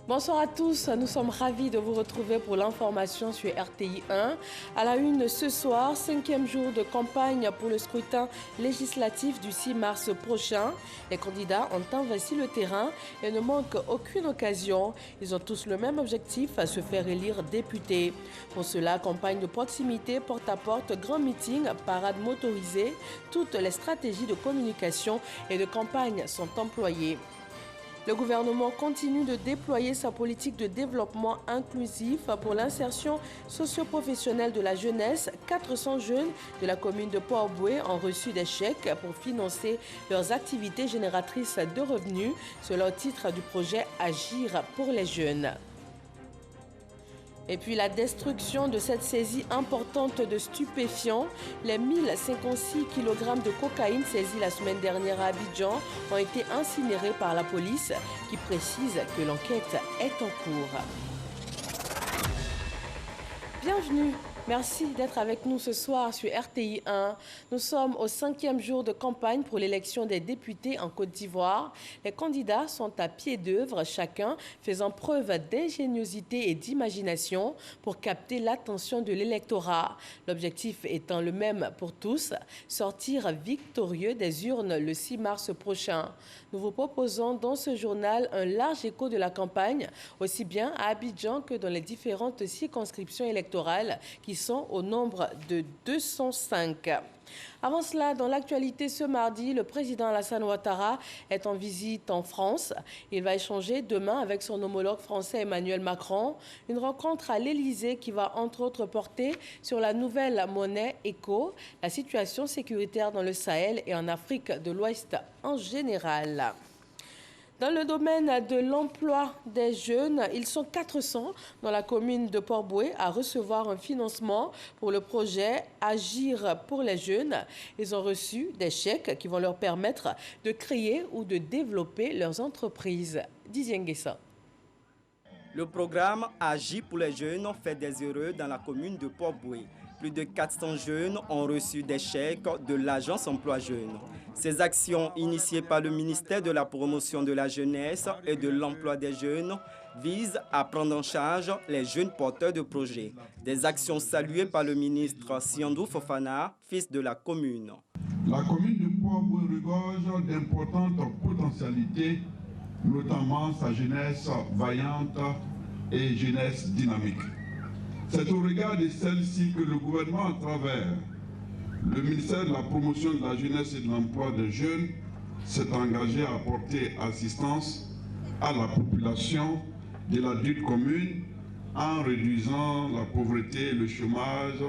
Bonsoir à tous, nous sommes ravis de vous retrouver pour l'information sur RTI 1. À la une ce soir, 5e jour de campagne pour le scrutin législatif du 6 mars prochain. Les candidats ont investi le terrain et ne manquent aucune occasion. Ils ont tous le même objectif, à se faire élire député. Pour cela, campagne de proximité, porte-à-porte, grand meeting, parade motorisée, toutes les stratégies de communication et de campagne sont employées. Le gouvernement continue de déployer sa politique de développement inclusif pour l'insertion socio-professionnelle de la jeunesse. 400 jeunes de la commune de Port-Bouët ont reçu des chèques pour financer leurs activités génératrices de revenus. C'est le titre du projet Agir pour les jeunes. Et puis la destruction de cette saisie importante de stupéfiants, les 1056 kg de cocaïne saisis la semaine dernière à Abidjan ont été incinérés par la police qui précise que l'enquête est en cours. Bienvenue. Merci d'être avec nous ce soir sur RTI 1. Nous sommes au 5e jour de campagne pour l'élection des députés en Côte d'Ivoire. Les candidats sont à pied d'œuvre, chacun faisant preuve d'ingéniosité et d'imagination pour capter l'attention de l'électorat. L'objectif étant le même pour tous, sortir victorieux des urnes le 6 mars prochain. Nous vous proposons dans ce journal un large écho de la campagne, aussi bien à Abidjan que dans les différentes circonscriptions électorales qui sont au nombre de 205. Avant cela, dans l'actualité ce mardi, le président Alassane Ouattara est en visite en France. Il va échanger demain avec son homologue français Emmanuel Macron. Une rencontre à l'Élysée qui va entre autres porter sur la nouvelle monnaie ECO, la situation sécuritaire dans le Sahel et en Afrique de l'Ouest en général. Dans le domaine de l'emploi des jeunes, ils sont 400 dans la commune de Port-Bouët à recevoir un financement pour le projet Agir pour les jeunes. Ils ont reçu des chèques qui vont leur permettre de créer ou de développer leurs entreprises. Didier Nguessa. Le programme Agir pour les jeunes fait des heureux dans la commune de Port-Bouët. Plus de 400 jeunes ont reçu des chèques de l'Agence Emploi Jeunes. Ces actions initiées par le ministère de la Promotion de la Jeunesse et de l'Emploi des Jeunes visent à prendre en charge les jeunes porteurs de projets. Des actions saluées par le ministre Siandou Fofana, fils de la commune. La commune de Port-Bouët regorge d'importantes potentialités, notamment sa jeunesse vaillante et jeunesse dynamique. C'est au regard de celle-ci que le gouvernement, à travers le ministère de la Promotion de la Jeunesse et de l'Emploi des Jeunes, s'est engagé à apporter assistance à la population de la dite commune en réduisant la pauvreté et le chômage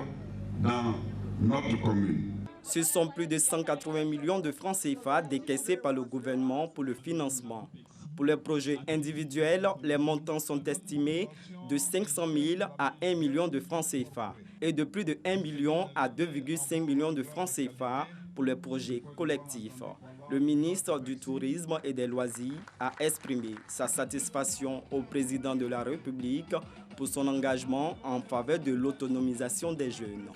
dans notre commune. Ce sont plus de 180 millions de francs CFA décaissés par le gouvernement pour le financement. Pour les projets individuels, les montants sont estimés de 500 000 à 1 million de francs CFA et de plus de 1 million à 2,5 millions de francs CFA pour les projets collectifs. Le ministre du Tourisme et des Loisirs a exprimé sa satisfaction au président de la République pour son engagement en faveur de l'autonomisation des jeunes.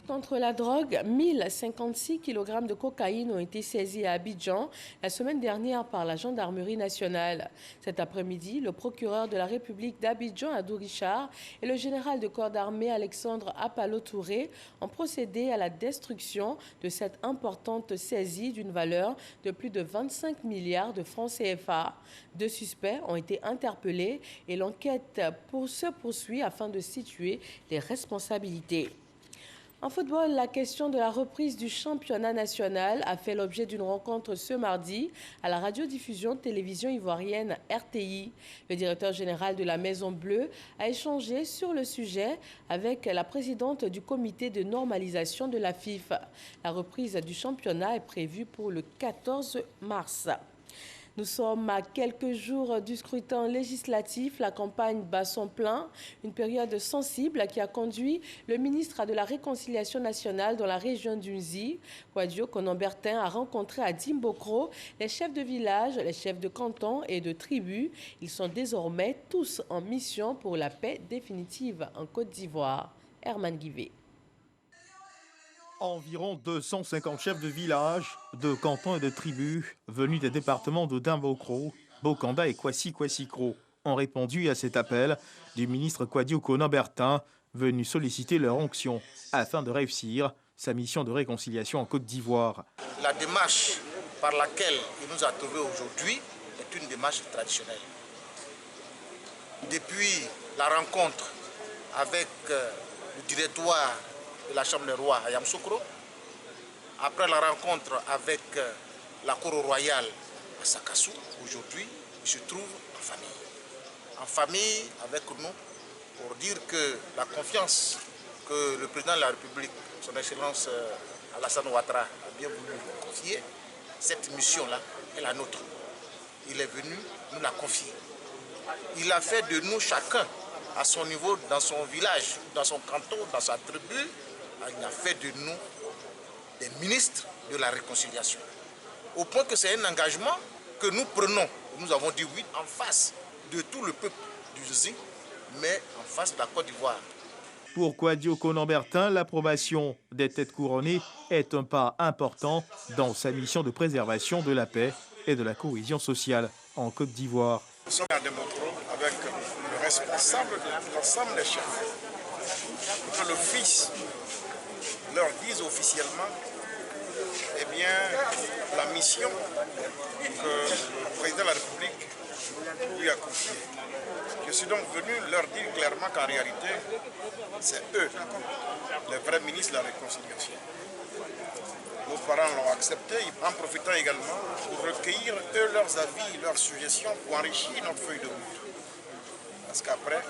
Contre la drogue, 1056 kg de cocaïne ont été saisis à Abidjan la semaine dernière par la gendarmerie nationale. Cet après-midi, le procureur de la République d'Abidjan, Adou Richard, et le général de corps d'armée Alexandre Apalo Touré ont procédé à la destruction de cette importante saisie d'une valeur de plus de 25 milliards de francs CFA. 2 suspects ont été interpellés et l'enquête se poursuit afin de situer les responsabilités. En football, la question de la reprise du championnat national a fait l'objet d'une rencontre ce mardi à la radiodiffusion télévision ivoirienne RTI. Le directeur général de la Maison Bleue a échangé sur le sujet avec la présidente du comité de normalisation de la FIF. La reprise du championnat est prévue pour le 14 mars. Nous sommes à quelques jours du scrutin législatif. La campagne bat son plein, une période sensible qui a conduit le ministre de la Réconciliation nationale dans la région d'Unzi, Kwadio Konombertin, à rencontrer à Dimbokro les chefs de village, les chefs de canton et de tribus. Ils sont désormais tous en mission pour la paix définitive en Côte d'Ivoire. Herman Guivet. Environ 250 chefs de village, de cantons et de tribus venus des départements de Dimbokro, Bokanda et Kwasi Kro ont répondu à cet appel du ministre Kwadio Konan-Bertin, venu solliciter leur onction afin de réussir sa mission de réconciliation en Côte d'Ivoire. La démarche par laquelle il nous a trouvés aujourd'hui est une démarche traditionnelle. Depuis la rencontre avec le directoire de la Chambre des rois à Yamoussoukro, après la rencontre avec la Cour royale à Sakassou, aujourd'hui, il se trouve en famille. En famille avec nous pour dire que la confiance que le président de la République, son Excellence Alassane Ouattara, a bien voulu nous confier, cette mission-là est la nôtre. Il est venu nous la confier. Il a fait de nous chacun, à son niveau, dans son village, dans son canton, dans sa tribu, il a fait de nous des ministres de la réconciliation. Au point que c'est un engagement que nous prenons. Nous avons dit oui en face de tout le peuple du Zi, mais en face de la Côte d'Ivoire. Pour Kwadio Konan-Bertin, l'approbation des têtes couronnées est un pas important dans sa mission de préservation de la paix et de la cohésion sociale en Côte d'Ivoire. Nous sommes à Democro avec le responsable de l'ensemble des chefs. Que le fils leur dise officiellement la mission que le président de la République lui a confiée. Je suis donc venu leur dire clairement qu'en réalité, c'est eux, les vrais ministres de la réconciliation. Nos parents l'ont accepté, en profitant également pour recueillir eux leurs avis, leurs suggestions pour enrichir notre feuille de route. Parce qu'après,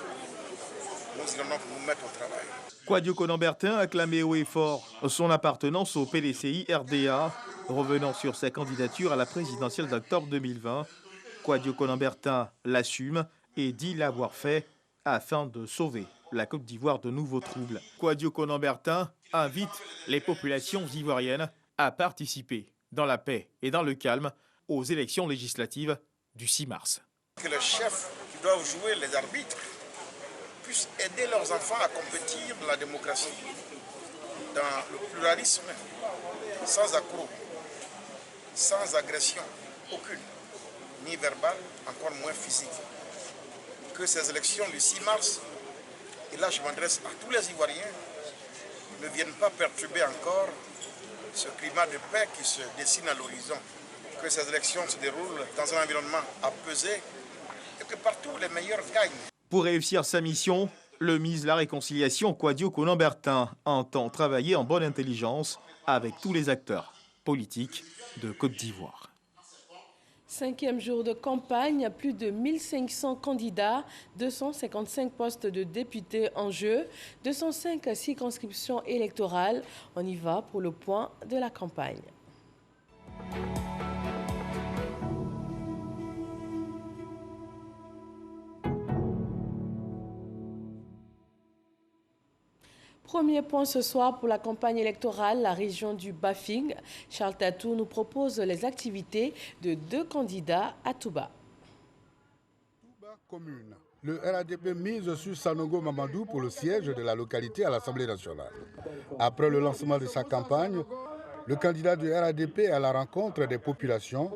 nous allons donc nous mettre au travail. Kwadio Konan-Bertin a clamé haut et fort son appartenance au PDCI RDA, revenant sur sa candidature à la présidentielle d'octobre 2020. Kwadio Konan-Bertin l'assume et dit l'avoir fait afin de sauver la Côte d'Ivoire de nouveaux troubles. Kwadio Konan-Bertin invite les populations ivoiriennes à participer dans la paix et dans le calme aux élections législatives du 6 mars. Que les chefs qui doivent jouer les arbitres puissent aider leurs enfants à compétir dans la démocratie, dans le pluralisme, sans accroc, sans agression aucune, ni verbale, encore moins physique. Que ces élections du 6 mars, et là je m'adresse à tous les Ivoiriens, ne viennent pas perturber encore ce climat de paix qui se dessine à l'horizon. Que ces élections se déroulent dans un environnement apaisé et que partout les meilleurs gagnent. Pour réussir sa mission, le ministre de la Réconciliation, Kwadio Konan-Bertin, entend travailler en bonne intelligence avec tous les acteurs politiques de Côte d'Ivoire. 5e jour de campagne, plus de 1500 candidats, 255 postes de députés en jeu, 205 circonscriptions électorales. On y va pour le point de la campagne. Premier point ce soir pour la campagne électorale, la région du Bafing. Charles Tatou nous propose les activités de 2 candidats à Touba. Touba commune. Le RADP mise sur Sanogo Mamadou pour le siège de la localité à l'Assemblée nationale. Après le lancement de sa campagne, le candidat du RADP est à la rencontre des populations,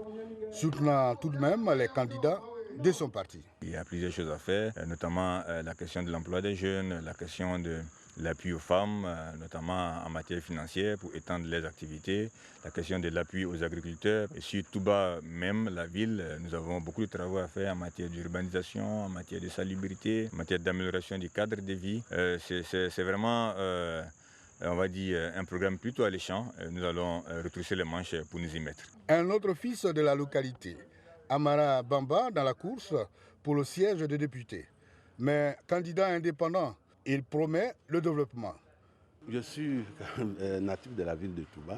soutenant tout de même les candidats de son parti. Il y a plusieurs choses à faire, notamment la question de l'emploi des jeunes, la question de l'appui aux femmes, notamment en matière financière pour étendre les activités, la question de l'appui aux agriculteurs. Et sur Touba même, la ville, nous avons beaucoup de travaux à faire en matière d'urbanisation, en matière de salubrité, en matière d'amélioration du cadre de vie. C'est vraiment, on va dire, un programme plutôt alléchant. Nous allons retrousser les manches pour nous y mettre. Un autre fils de la localité, Amara Bamba, dans la course pour le siège de député. Mais candidat indépendant, il promet le développement. Je suis natif de la ville de Touba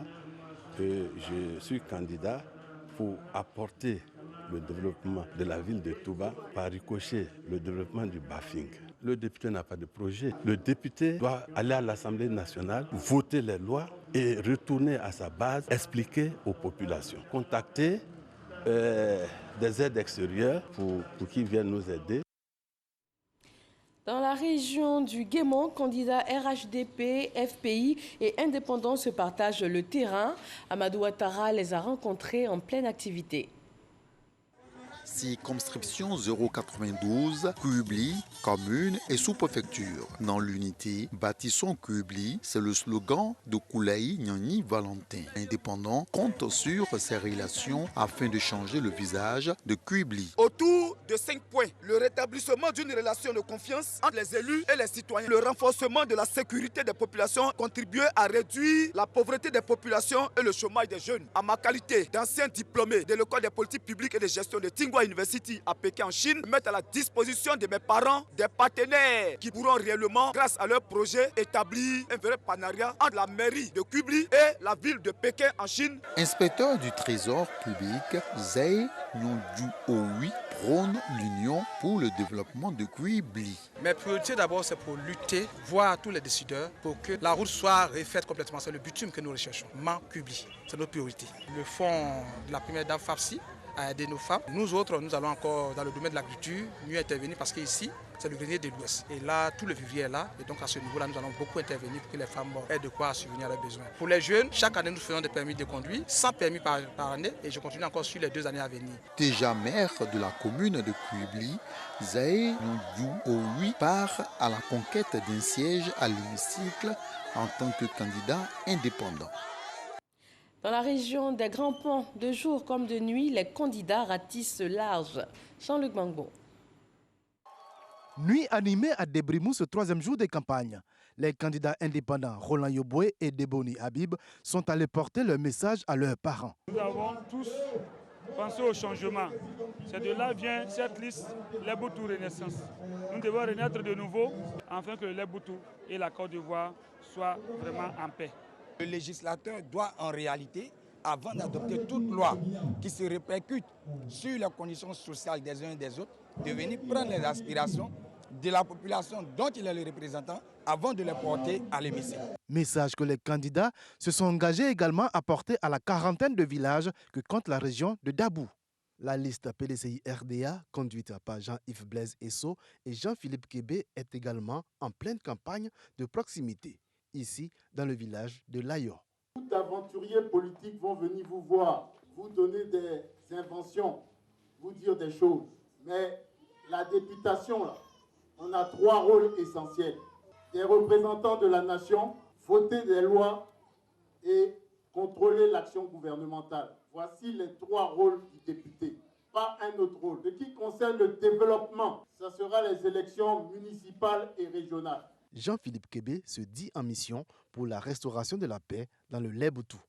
et je suis candidat pour apporter le développement de la ville de Touba par ricochet le développement du Bafing. Le député n'a pas de projet. Le député doit aller à l'Assemblée nationale, voter les lois et retourner à sa base, expliquer aux populations, contacter des aides extérieures pour qu'ils viennent nous aider. Dans la région du Guémon, candidats RHDP, FPI et indépendants se partagent le terrain. Amadou Ouattara les a rencontrés en pleine activité. circonscription 092, Kubli, commune et sous-préfecture. Dans l'unité, bâtissons Kubli, c'est le slogan de Koulaï Nyani Valentin. Indépendant compte sur ses relations afin de changer le visage de Kubli. Autour de 5 points, le rétablissement d'une relation de confiance entre les élus et les citoyens, le renforcement de la sécurité des populations, contribuer à réduire la pauvreté des populations et le chômage des jeunes. À ma qualité d'ancien diplômé de l'école des politiques publiques et de gestion de Tsinghua University à Pékin en Chine, mettre à la disposition de mes parents des partenaires qui pourront réellement, grâce à leur projet, établir un vrai partenariat entre la mairie de Kubli et la ville de Pékin en Chine. Inspecteur du Trésor public, Zay Nyondu-Oui prône l'union pour le développement de Kubli. Mes priorités d'abord, c'est pour lutter, voir tous les décideurs pour que la route soit refaite complètement. C'est le bitume que nous recherchons. Kubli, c'est notre priorité. Le fonds de la première dame FAPSI a aidé nos femmes. Nous autres, nous allons encore dans le domaine de l'agriculture mieux intervenir parce qu'ici, c'est le grenier de l'Ouest. Et là, tout le vivier est là. Et donc à ce niveau-là, nous allons beaucoup intervenir pour que les femmes aient de quoi subvenir à leurs besoins. Pour les jeunes, chaque année, nous faisons des permis de conduire, 100 permis par année. Et je continue encore sur les 2 années à venir. Déjà maire de la commune de Kubli, Zay Nyondu-Oui part à la conquête d'un siège à l'hémicycle en tant que candidat indépendant. Dans la région des Grands Ponts, de jour comme de nuit, les candidats ratissent large. Jean-Luc Mangbo. Nuit animée à Débrimou ce 3e jour de campagne. Les candidats indépendants Roland Yoboué et Deboni Habib sont allés porter leur message à leurs parents. Nous avons tous pensé au changement. C'est de là vient cette liste Leboutou Renaissance. Nous devons renaître de nouveau afin que Leboutou et la Côte d'Ivoire soient vraiment en paix. Le législateur doit en réalité, avant d'adopter toute loi qui se répercute sur les conditions sociales des uns et des autres, de venir prendre les aspirations de la population dont il est le représentant avant de les porter à l'hémicycle. Message que les candidats se sont engagés également à porter à la quarantaine de villages que compte la région de Dabou. La liste PDCI RDA, conduite par Jean-Yves Blaise Esso et Jean-Philippe Kébé, est également en pleine campagne de proximité, ici dans le village de Layor. Tout aventurier politique vont venir vous voir, vous donner des inventions, vous dire des choses. Mais la députation, là, on a 3 rôles essentiels. Des représentants de la nation, voter des lois et contrôler l'action gouvernementale. Voici les 3 rôles du député, pas un autre rôle. Ce qui concerne le développement, ce sera les élections municipales et régionales. Jean-Philippe Kébé se dit en mission pour la restauration de la paix dans le Leboutou.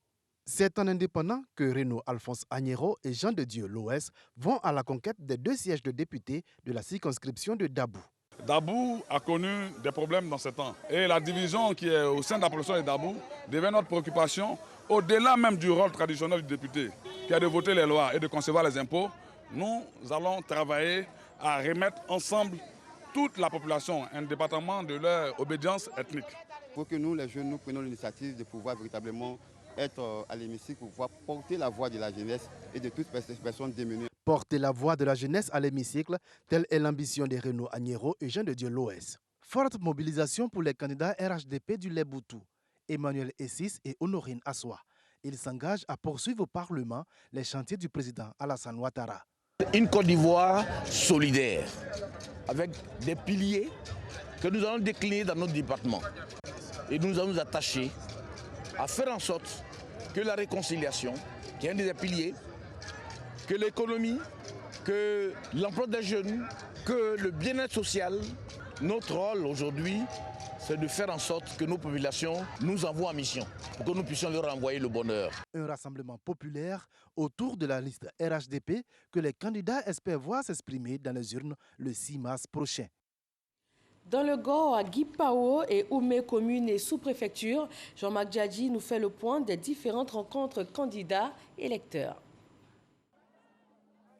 C'est en indépendant que Renaud Alphonse Agnero et Jean de Dieu Loès vont à la conquête des 2 sièges de députés de la circonscription de Dabou. Dabou a connu des problèmes dans ce temps. Et la division qui est au sein de la population de Dabou devient notre préoccupation au-delà même du rôle traditionnel du député, qui est de voter les lois et de concevoir les impôts. Nous allons travailler à remettre ensemble toute la population, indépendamment de leur obédience ethnique. Il faut que nous, les jeunes, nous prenions l'initiative de pouvoir véritablement être à l'hémicycle pour pouvoir porter la voix de la jeunesse et de toutes ces personnes démunies. Porter la voix de la jeunesse à l'hémicycle, telle est l'ambition de Renaud Agnero et Jean de Dieu Loès. Forte mobilisation pour les candidats RHDP du Leboutou, Emmanuel Essis et Honorine Assoua. Ils s'engagent à poursuivre au Parlement les chantiers du président Alassane Ouattara. Une Côte d'Ivoire solidaire, avec des piliers que nous allons décliner dans notre département. Et nous allons nous attacher à faire en sorte que la réconciliation, qui est un des piliers, que l'économie, que l'emploi des jeunes, que le bien-être social, notre rôle aujourd'hui, c'est de faire en sorte que nos populations nous envoient en mission, pour que nous puissions leur envoyer le bonheur. Un rassemblement populaire autour de la liste RHDP que les candidats espèrent voir s'exprimer dans les urnes le 6 mars prochain. Dans le Gao, à Guipao et Oumé commune et sous-préfecture, Jean-Marc Djadji nous fait le point des différentes rencontres candidats-électeurs.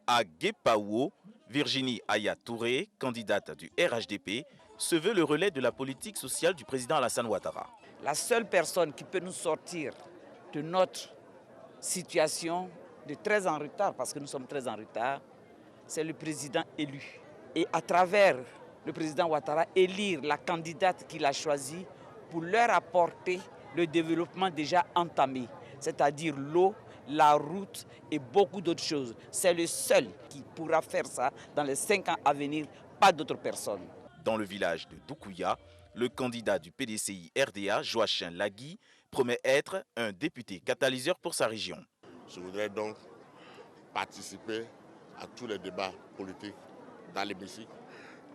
À Guipao, Virginie Aya Touré, candidate du RHDP, se veut le relais de la politique sociale du président Alassane Ouattara. La seule personne qui peut nous sortir de notre situation de très en retard, parce que nous sommes très en retard, c'est le président élu. Et à travers le président Ouattara, élire la candidate qu'il a choisie pour leur apporter le développement déjà entamé, c'est-à-dire l'eau, la route et beaucoup d'autres choses. C'est le seul qui pourra faire ça dans les 5 ans à venir, pas d'autres personnes. Dans le village de Doukouya, le candidat du PDCI RDA, Joachim Lagui, promet être un député catalyseur pour sa région. Je voudrais donc participer à tous les débats politiques dans l'hémicycle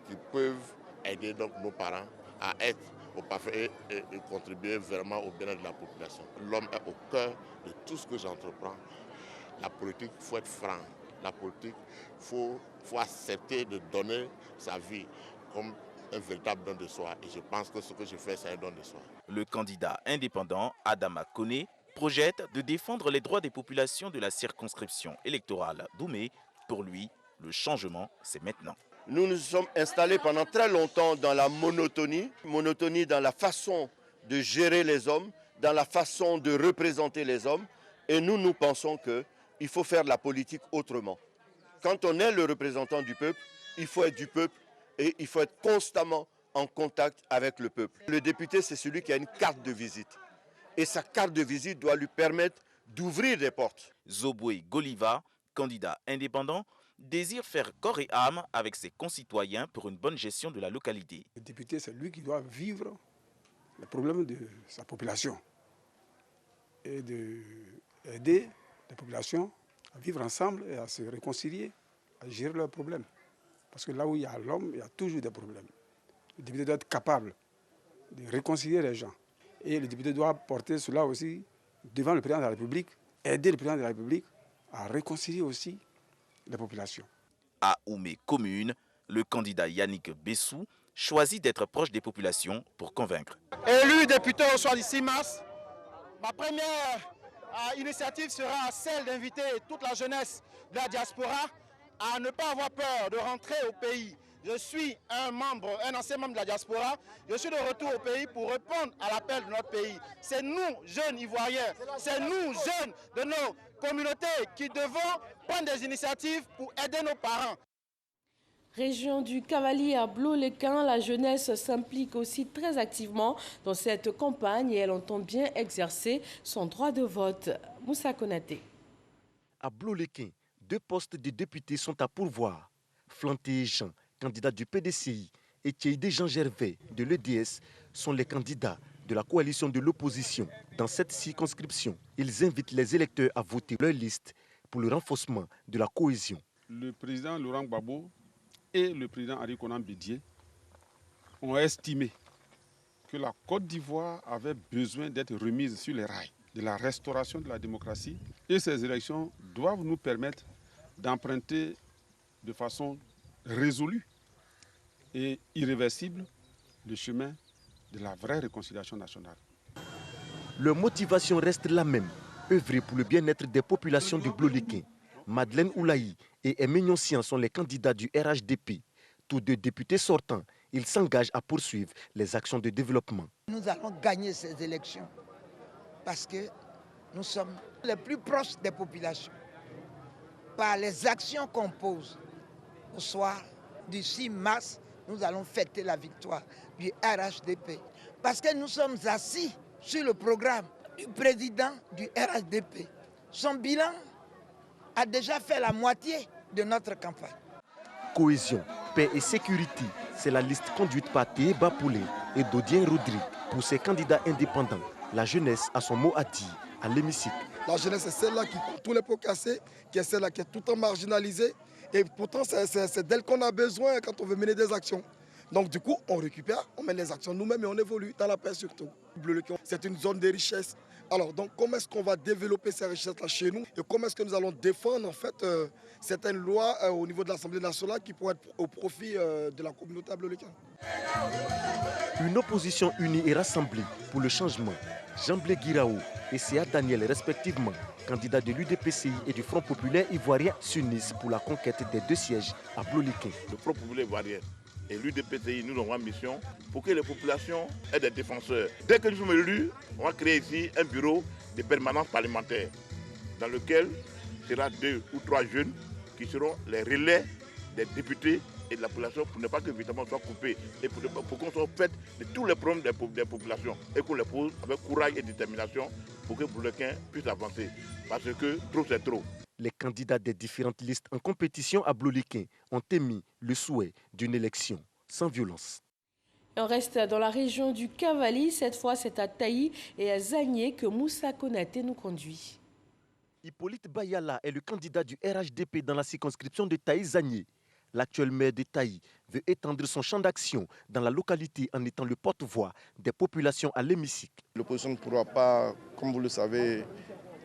qui peuvent aider donc nos parents à être au parfait et contribuer vraiment au bien-être de la population. L'homme est au cœur de tout ce que j'entreprends. La politique, il faut être franc. La politique, il faut accepter de donner sa vie comme un véritable don de soi. Et je pense que ce que je fais, c'est un don de soi. Le candidat indépendant, Adama Kone, projette de défendre les droits des populations de la circonscription électorale d'Oumé. Pour lui, le changement, c'est maintenant. Nous nous sommes installés pendant très longtemps dans la monotonie dans la façon de gérer les hommes, dans la façon de représenter les hommes. Et nous pensons qu'il faut faire la politique autrement. Quand on est le représentant du peuple, il faut être du peuple et il faut être constamment en contact avec le peuple. Le député, c'est celui qui a une carte de visite. Et sa carte de visite doit lui permettre d'ouvrir des portes. Zobwe Goliva, candidat indépendant, désire faire corps et âme avec ses concitoyens pour une bonne gestion de la localité. Le député, c'est lui qui doit vivre les problèmes de sa population et d'aider les populations à vivre ensemble et à se réconcilier, à gérer leurs problèmes. Parce que là où il y a l'homme, il y a toujours des problèmes. Le député doit être capable de réconcilier les gens. Et le député doit porter cela aussi devant le président de la République, aider le président de la République à réconcilier aussi les populations. À Oumé commune, le candidat Yannick Bessou choisit d'être proche des populations pour convaincre. Élu député au soir du 6 mars, ma première initiative sera celle d'inviter toute la jeunesse de la diaspora à ne pas avoir peur de rentrer au pays. Je suis un ancien membre de la diaspora. Je suis de retour au pays pour répondre à l'appel de notre pays. C'est nous, jeunes Ivoiriens, c'est nous, jeunes de nos communautés, qui devons prendre des initiatives pour aider nos parents. Région du Cavalier à Blot-les-Quins, la jeunesse s'implique aussi très activement dans cette campagne et elle entend bien exercer son droit de vote. Moussa Konaté. À Blot-les-Quins, 2 postes de députés sont à pourvoir. Flanté Jean, candidat du PDCI, et Tcheïdé Jean Gervais de l'EDS sont les candidats de la coalition de l'opposition. Dans cette circonscription, ils invitent les électeurs à voter leur liste pour le renforcement de la cohésion. Le président Laurent Gbagbo et le président Henri Konan Bédié ont estimé que la Côte d'Ivoire avait besoin d'être remise sur les rails de la restauration de la démocratie. Et ces élections doivent nous permettre d'emprunter de façon résolue et irréversible le chemin de la vraie réconciliation nationale. Leur motivation reste la même, œuvrer pour le bien-être des populations de Blot-les-Quins. Madeleine Oulaï et Emmanuel Sian sont les candidats du RHDP. Tous 2 députés sortants, ils s'engagent à poursuivre les actions de développement. Nous allons gagner ces élections parce que nous sommes les plus proches des populations. Par les actions qu'on pose au soir du 6 mars, nous allons fêter la victoire du RHDP. Parce que nous sommes assis sur le programme du président du RHDP. Son bilan a déjà fait la moitié de notre campagne. Cohésion, paix et sécurité, c'est la liste conduite par Théé Bapoulé et Dodien Rodrigue. Pour ces candidats indépendants, la jeunesse a son mot à dire à l'hémicycle. La jeunesse, c'est celle-là qui compte tous les pots cassés, qui est celle-là qui est tout le temps marginalisée. Et pourtant, c'est d'elle qu'on a besoin quand on veut mener des actions. Donc du coup, on récupère, on met les actions nous-mêmes et on évolue dans la paix surtout. C'est une zone de richesse. Alors donc comment est-ce qu'on va développer ces richesses-là chez nous et comment est-ce que nous allons défendre en fait certaines lois au niveau de l'Assemblée nationale qui pourraient être au profit de la communauté à Blot-les-Quins. Une opposition unie et rassemblée pour le changement. Jean-Blé Guiraou et Séa Daniel respectivement, candidats de l'UDPCI et du Front populaire ivoirien, s'unissent pour la conquête des 2 sièges à Blot-les-Quins. Le Front populaire ivoirien et l'UDPCI nous avons mission pour que les populations aient des défenseurs. Dès que nous sommes élus, on va créer ici un bureau de permanence parlementaire dans lequel il y aura 2 ou 3 jeunes qui seront les relais des députés et de la population pour ne pas que véritablement soit coupé et pour qu'on soit fait de tous les problèmes des populations et qu'on les pose avec courage et détermination pour que Bloulequin puisse avancer. Parce que trop c'est trop. Les candidats des différentes listes en compétition à Bloulequin ont émis le souhait d'une élection sans violence. On reste dans la région du Cavali. Cette fois, c'est à Taï et à Zagné que Moussa Konaté nous conduit. Hippolyte Bayala est le candidat du RHDP dans la circonscription de Taï-Zagné. L'actuel maire de Taï veut étendre son champ d'action dans la localité en étant le porte-voix des populations à l'hémicycle. L'opposition ne pourra pas, comme vous le savez,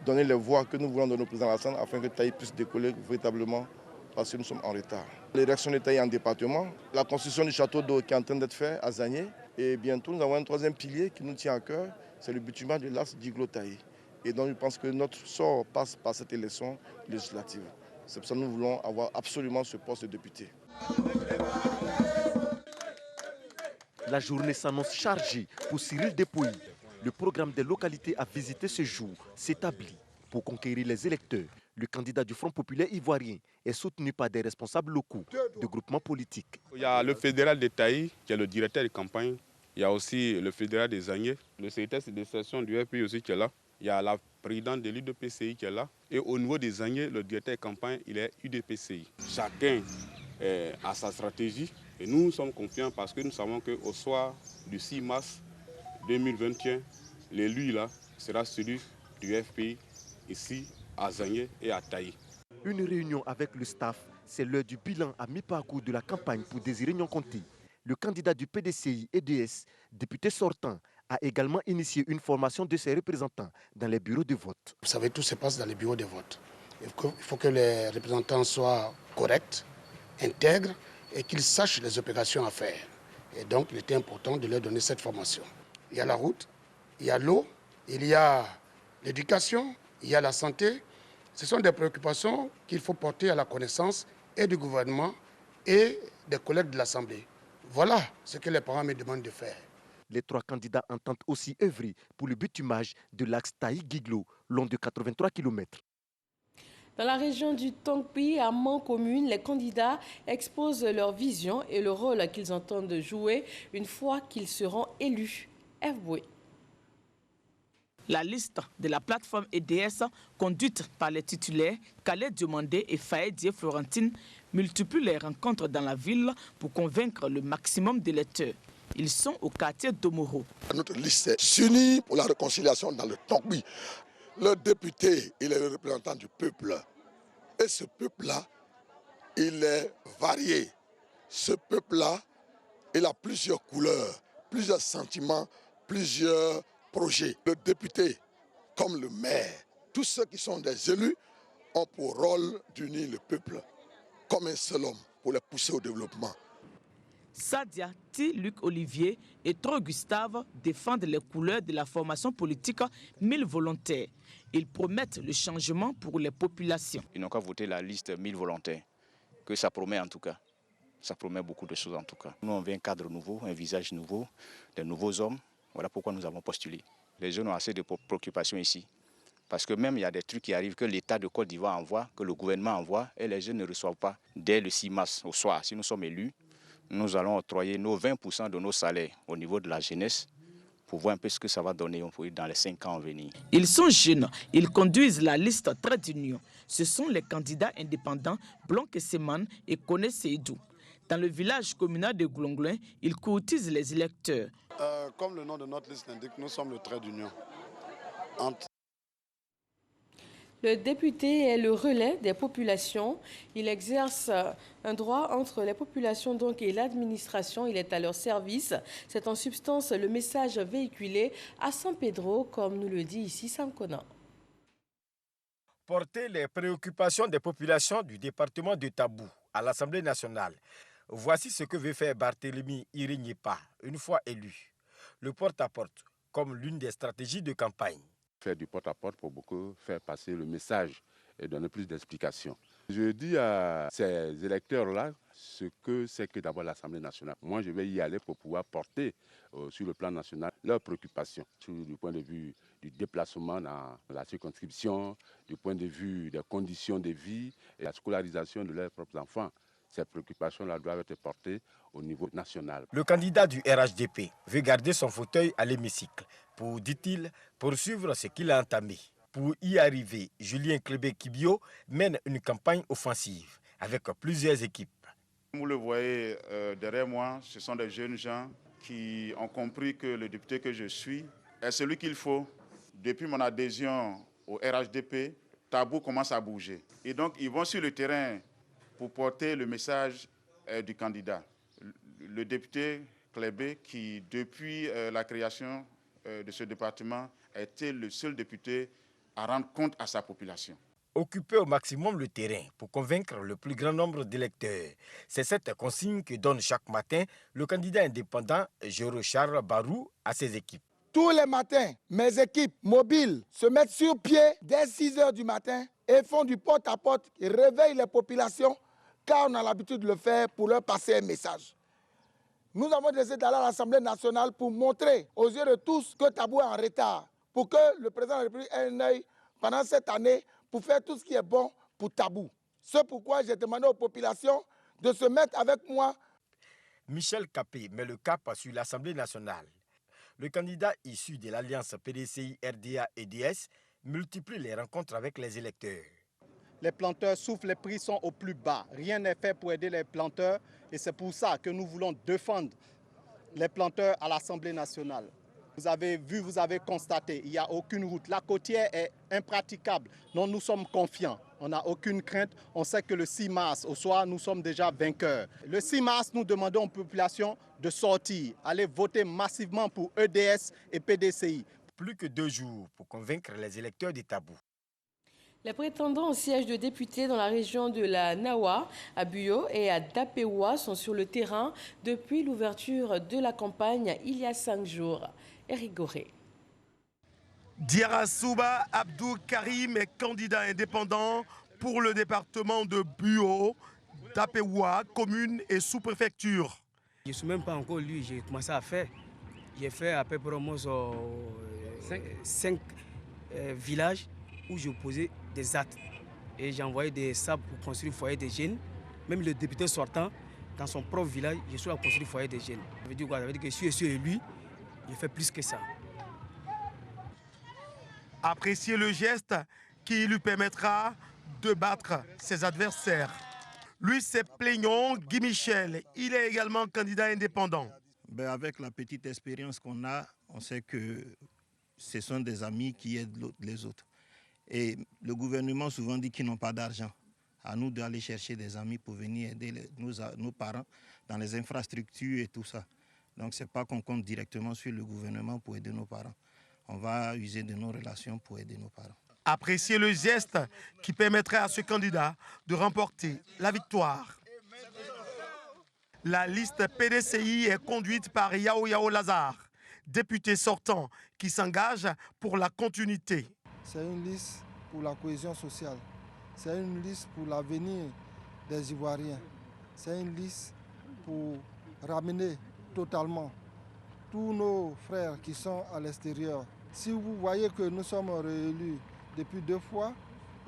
donner les voix que nous voulons donner au président Alassane afin que Taï puisse décoller véritablement parce que nous sommes en retard. L'érection de Taï en département, la construction du château d'eau qui est en train d'être fait à Zagné et bientôt nous avons un troisième pilier qui nous tient à cœur, c'est le bitumage de l'axe d'Iglo-Taï. Et donc je pense que notre sort passe par cette élection législative. C'est pour ça que nous voulons avoir absolument ce poste de député. La journée s'annonce chargée pour Cyril Depouy. Le programme des localités à visiter ce jour s'établit. Pour conquérir les électeurs, le candidat du Front populaire ivoirien est soutenu par des responsables locaux de groupements politiques. Il y a le fédéral de Taï, qui est le directeur de campagne. Il y a aussi le fédéral des Zagné, le secrétaire de session du RPI aussi qui est là. Il y a la présidente de l'UDPCI qui est là. Et au niveau des Zagné, le directeur de campagne, il est UDPCI. Chacun a sa stratégie. Et nous sommes confiants parce que nous savons qu'au soir du 6 mars 2021, l'élu là sera celui du FPI ici à Zagné et à Taï. Une réunion avec le staff, c'est l'heure du bilan à mi-parcours de la campagne pour Désiré Nyankonté. Le candidat du PDCI EDS, député sortant, a également initié une formation de ses représentants dans les bureaux de vote. Vous savez, tout se passe dans les bureaux de vote. Il faut que les représentants soient corrects, intègres et qu'ils sachent les opérations à faire. Et donc, il était important de leur donner cette formation. Il y a la route, il y a l'eau, il y a l'éducation, il y a la santé. Ce sont des préoccupations qu'il faut porter à la connaissance et du gouvernement et des collègues de l'Assemblée. Voilà ce que les parents me demandent de faire. Les trois candidats entendent aussi œuvrer pour le bitumage de l'axe Taï-Giglo, long de 83 km. Dans la région du Tongpi, à Mans commune, les candidats exposent leur vision et le rôle qu'ils entendent jouer une fois qu'ils seront élus. F. Boué. La liste de la plateforme EDS, conduite par les titulaires Khaled Diomandé et Faïdier Florentine, multiplie les rencontres dans la ville pour convaincre le maximum d'électeurs. Ils sont au quartier d'Omoro. Notre liste s'unit pour la réconciliation dans le Tongpi. Le député, il est le représentant du peuple. Et ce peuple-là, il est varié. Ce peuple-là, il a plusieurs couleurs, plusieurs sentiments, plusieurs projets. Le député, comme le maire, tous ceux qui sont des élus ont pour rôle d'unir le peuple comme un seul homme pour les pousser au développement. Sadia T. Luc Olivier et Tro Gustave défendent les couleurs de la formation politique 1000 volontaires. Ils promettent le changement pour les populations. Ils n'ont qu'à voter la liste 1000 volontaires, que ça promet en tout cas. Ça promet beaucoup de choses en tout cas. Nous, on veut un cadre nouveau, un visage nouveau, de nouveaux hommes. Voilà pourquoi nous avons postulé. Les jeunes ont assez de préoccupations ici. Parce que même il y a des trucs qui arrivent que l'État de Côte d'Ivoire envoie, que le gouvernement envoie, et les jeunes ne reçoivent pas. Dès le 6 mars au soir, si nous sommes élus, nous allons octroyer nos 20% de nos salaires au niveau de la jeunesse pour voir un peu ce que ça va donner dans les 5 ans à venir. Ils sont jeunes, ils conduisent la liste Trait d'Union. Ce sont les candidats indépendants Blanc Seman et Kone Seydou. Dans le village communal de Glonglin, ils courtisent les électeurs. Comme le nom de notre liste l'indique, nous sommes le Trait d'Union. Le député est le relais des populations. Il exerce un droit entre les populations et l'administration. Il est à leur service. C'est en substance le message véhiculé à San Pedro, comme nous le dit ici Sam Conan. Porter les préoccupations des populations du département de Tabou à l'Assemblée nationale. Voici ce que veut faire Barthélemy Irignepa, une fois élu. Le porte-à-porte, comme l'une des stratégies de campagne. Faire du porte-à-porte pour beaucoup faire passer le message et donner plus d'explications. Je dis à ces électeurs-là ce que c'est que d'abord l'Assemblée nationale. Moi, je vais y aller pour pouvoir porter sur le plan national leurs préoccupations, du point de vue du déplacement dans la circonscription, du point de vue des conditions de vie et la scolarisation de leurs propres enfants. ces préoccupations-là doivent être portées au niveau national. Le candidat du RHDP veut garder son fauteuil à l'hémicycle pour, dit-il, poursuivre ce qu'il a entamé. Pour y arriver, Julien Klebe-Kibio mène une campagne offensive avec plusieurs équipes. Vous le voyez derrière moi, ce sont des jeunes gens qui ont compris que le député que je suis est celui qu'il faut. Depuis mon adhésion au RHDP, Tabou commence à bouger. Et donc, ils vont sur le terrain pour porter le message du candidat. Le député Klebe, qui depuis la création de ce département, a été le seul député à rendre compte à sa population. Occuper au maximum le terrain pour convaincre le plus grand nombre d'électeurs. C'est cette consigne que donne chaque matin le candidat indépendant Jérôme Charles Barou à ses équipes. Tous les matins, mes équipes mobiles se mettent sur pied dès 6 h du matin et font du porte-à-porte et réveillent les populations car on a l'habitude de le faire pour leur passer un message. Nous avons décidé d'aller à l'Assemblée nationale pour montrer aux yeux de tous que Tabou est en retard, pour que le président de la République ait un œil pendant cette année pour faire tout ce qui est bon pour Tabou. C'est pourquoi j'ai demandé aux populations de se mettre avec moi. Michel Capé met le cap sur l'Assemblée nationale. Le candidat issu de l'alliance PDCI, RDA et DS multiplie les rencontres avec les électeurs. Les planteurs souffrent, les prix sont au plus bas. Rien n'est fait pour aider les planteurs et c'est pour ça que nous voulons défendre les planteurs à l'Assemblée nationale. Vous avez vu, vous avez constaté, il n'y a aucune route. La côtière est impraticable. Donc nous sommes confiants. On n'a aucune crainte. On sait que le 6 mars, au soir, nous sommes déjà vainqueurs. Le 6 mars, nous demandons aux populations de sortir, aller voter massivement pour EDS et PDCI. Plus que 2 jours pour convaincre les électeurs des Tabous. Les prétendants au siège de députés dans la région de la Nawa, à Buyo et à Dapewa sont sur le terrain depuis l'ouverture de la campagne il y a 5 jours. Eric Goré. Diarra Souba Abdou Karim est candidat indépendant pour le département de Buyo, Dapewa, commune et sous-préfecture. Je ne suis même pas encore lui, j'ai commencé à faire. J'ai fait à peu près 5 villages où je posais des actes. Et j'ai envoyé des sables pour construire le foyer des jeunes. Même le député sortant, dans son propre village, je suis à construire le foyer des jeunes. Ça veut dire quoi? Ça veut dire que si je suis élu, je fais plus que ça. Apprécier le geste qui lui permettra de battre ses adversaires. Lui, c'est Plaignon Guy Michel. Il est également candidat indépendant. Avec la petite expérience qu'on a, on sait que ce sont des amis qui aident les autres. Et le gouvernement souvent dit qu'ils n'ont pas d'argent. À nous d'aller chercher des amis pour venir aider nos parents dans les infrastructures et tout ça. Donc ce n'est pas qu'on compte directement sur le gouvernement pour aider nos parents. On va user de nos relations pour aider nos parents. Apprécier le geste qui permettrait à ce candidat de remporter la victoire. La liste PDCI est conduite par Yao Yao Lazare, député sortant qui s'engage pour la continuité. C'est une liste pour la cohésion sociale. C'est une liste pour l'avenir des Ivoiriens. C'est une liste pour ramener totalement tous nos frères qui sont à l'extérieur. Si vous voyez que nous sommes réélus depuis 2 fois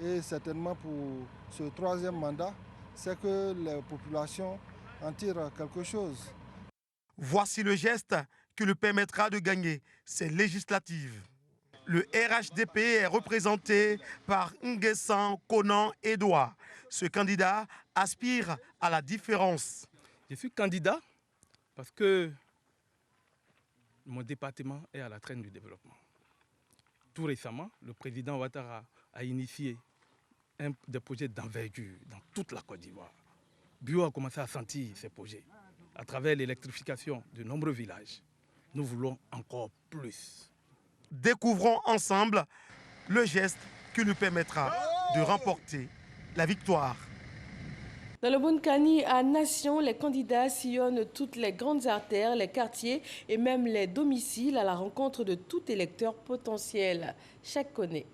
et certainement pour ce 3e mandat, c'est que les populations en tirent quelque chose. Voici le geste qui lui permettra de gagner ces législatives. Le RHDP est représenté par Nguessan Conan Edouard. Ce candidat aspire à la différence. Je suis candidat parce que mon département est à la traîne du développement. Tout récemment, le président Ouattara a initié des projets d'envergure dans toute la Côte d'Ivoire. Buyo a commencé à sentir ces projets à travers l'électrification de nombreux villages. Nous voulons encore plus. Découvrons ensemble le geste qui lui permettra de remporter la victoire. Dans le Bonkani à Nation, les candidats sillonnent toutes les grandes artères, les quartiers et même les domiciles à la rencontre de tout électeur potentiel. Chaque connaît.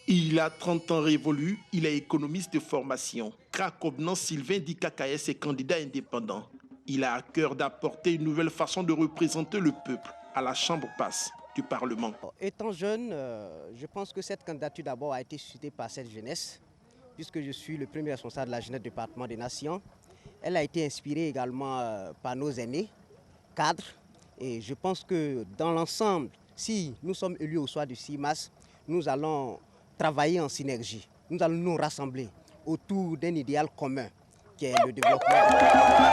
Il a 30 ans révolu, il est économiste de formation. Cracovnan Sylvain Dikakaès est candidat indépendant. Il a à cœur d'apporter une nouvelle façon de représenter le peuple à la chambre basse du Parlement. Étant jeune, je pense que cette candidature d'abord a été suscitée par cette jeunesse, puisque je suis le premier responsable de la jeunesse du département des Nations. Elle a été inspirée également par nos aînés, cadres. Et je pense que dans l'ensemble, si nous sommes élus au soir du 6 mars, nous allons travailler en synergie. Nous allons nous rassembler autour d'un idéal commun qui est le développement de la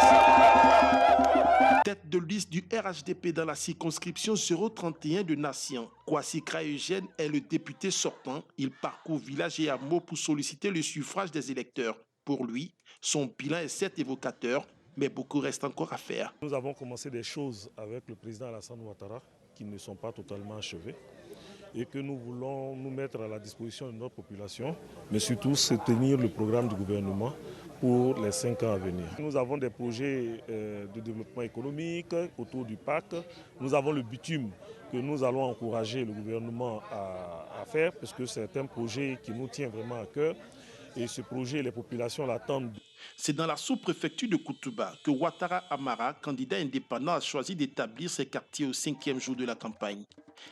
Tête de liste du RHDP dans la circonscription 031 de Nation, Kwasi Eugène est le député sortant. Il parcourt village et hameaux pour solliciter le suffrage des électeurs. Pour lui, son bilan est certes évocateur, mais beaucoup reste encore à faire. Nous avons commencé des choses avec le président Alassane Ouattara qui ne sont pas totalement achevées et que nous voulons nous mettre à la disposition de notre population, mais surtout soutenir le programme du gouvernement pour les 5 ans à venir. Nous avons des projets de développement économique autour du PAC. Nous avons le bitume que nous allons encourager le gouvernement à faire, parce que c'est un projet qui nous tient vraiment à cœur. Et ce projet, les populations l'attendent. C'est dans la sous-préfecture de Koutouba que Ouattara Amara, candidat indépendant, a choisi d'établir ses quartiers au 5e jour de la campagne.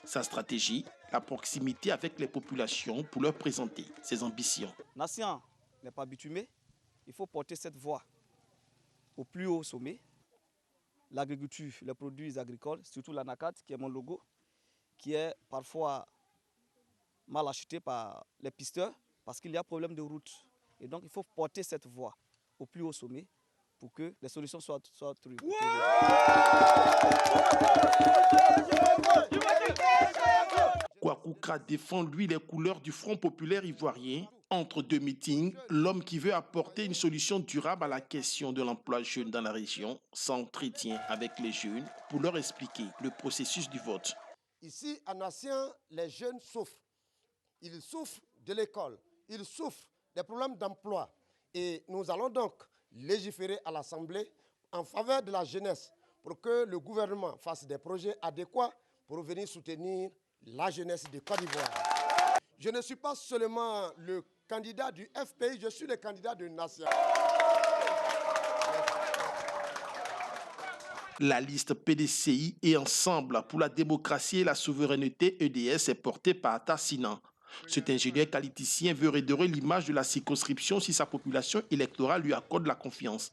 Sa stratégie, la proximité avec les populations pour leur présenter ses ambitions. Nation n'est pas bitumé, il faut porter cette voie au plus haut sommet. L'agriculture, les produits agricoles, surtout l'anacat, qui est mon logo, qui est parfois mal acheté par les pisteurs parce qu'il y a problème de route. Et donc il faut porter cette voie au plus haut sommet pour que les solutions soient trouvées. Kwakouka défend lui les couleurs du Front populaire ivoirien. Entre deux meetings, l'homme qui veut apporter une solution durable à la question de l'emploi jeune dans la région s'entretient avec les jeunes pour leur expliquer le processus du vote. Ici, à Nation, les jeunes souffrent. Ils souffrent de l'école, ils souffrent des problèmes d'emploi. Et nous allons donc légiférer à l'Assemblée en faveur de la jeunesse pour que le gouvernement fasse des projets adéquats pour venir soutenir la jeunesse de Côte d'Ivoire. Je ne suis pas seulement le candidat du FPI, je suis le candidat de Nation. La liste PDCI et Ensemble pour la démocratie et la souveraineté EDS est portée par Atta Sinan. Cet ingénieur qualiticien veut redorer l'image de la circonscription si sa population électorale lui accorde la confiance.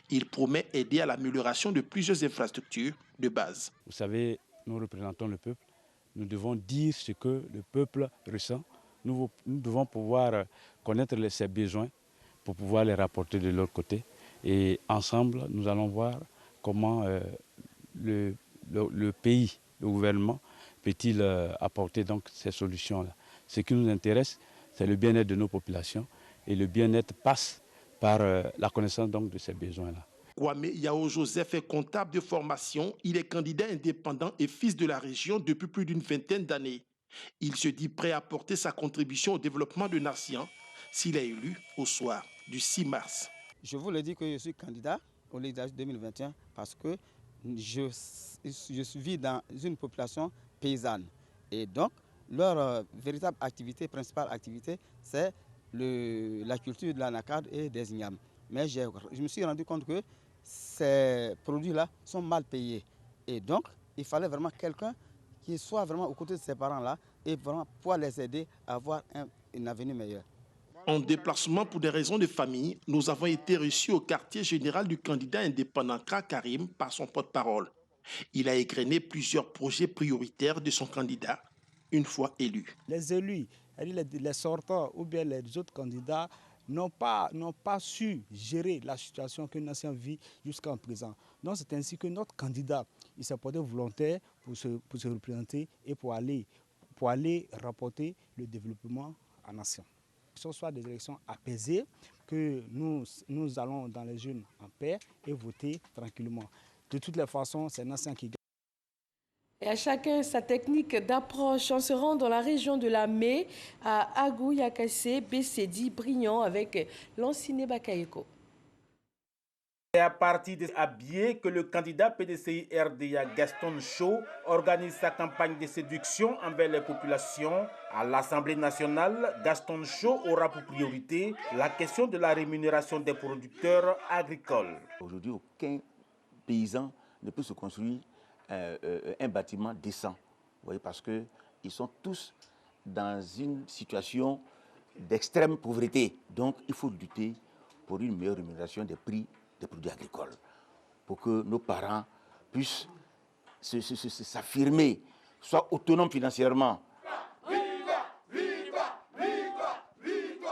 Il promet aider à l'amélioration de plusieurs infrastructures de base. Vous savez, nous représentons le peuple. Nous devons dire ce que le peuple ressent. Nous devons pouvoir connaître ses besoins pour pouvoir les rapporter de l'autre côté. Et ensemble, nous allons voir comment le pays, le gouvernement, peut-il apporter donc ces solutions-là. Ce qui nous intéresse, c'est le bien-être de nos populations. Et le bien-être passe par la connaissance donc de ces besoins-là. Kwame Yao Joseph est comptable de formation. Il est candidat indépendant et fils de la région depuis plus d'une vingtaine d'années. Il se dit prêt à apporter sa contribution au développement de Nation s'il est élu au soir du 6 mars. Je vous le dis que je suis candidat au législatif 2021 parce que je vis dans une population paysanne. Et donc, leur véritable activité, principale activité, c'est la culture de l'anacarde et des ignames. Mais je me suis rendu compte que ces produits-là sont mal payés. Et donc, il fallait vraiment quelqu'un qui soit vraiment aux côtés de ces parents-là et vraiment pouvoir les aider à avoir un avenir meilleur. En déplacement pour des raisons de famille, nous avons été reçus au quartier général du candidat indépendant Kra Karim par son porte-parole. Il a égrené plusieurs projets prioritaires de son candidat une fois élu. Les élus, les sortants ou bien les autres candidats n'ont pas su gérer la situation que Nation vit jusqu'à présent. Donc c'est ainsi que notre candidat il s'est porté volontaire pour se représenter et pour aller rapporter le développement à Nation. Que ce soit des élections apaisées, que nous allons dans les jeunes en paix et voter tranquillement. De toutes les façons, c'est Nation qui gagne. Et à chacun sa technique d'approche. On se rend dans la région de la Mé, à Agou, Yakassé, Bessedi, Brignon, avec Lanciné Bakayeko. C'est à partir des habillés que le candidat PDCI RDA Gaston Cho organise sa campagne de séduction envers les populations. À l'Assemblée nationale, Gaston Cho aura pour priorité la question de la rémunération des producteurs agricoles. Aujourd'hui, aucun paysan ne peut se construire un bâtiment décent. Vous voyez, parce qu'ils sont tous dans une situation d'extrême pauvreté. Donc il faut lutter pour une meilleure rémunération des prix des produits agricoles, pour que nos parents puissent s'affirmer, soient autonomes financièrement.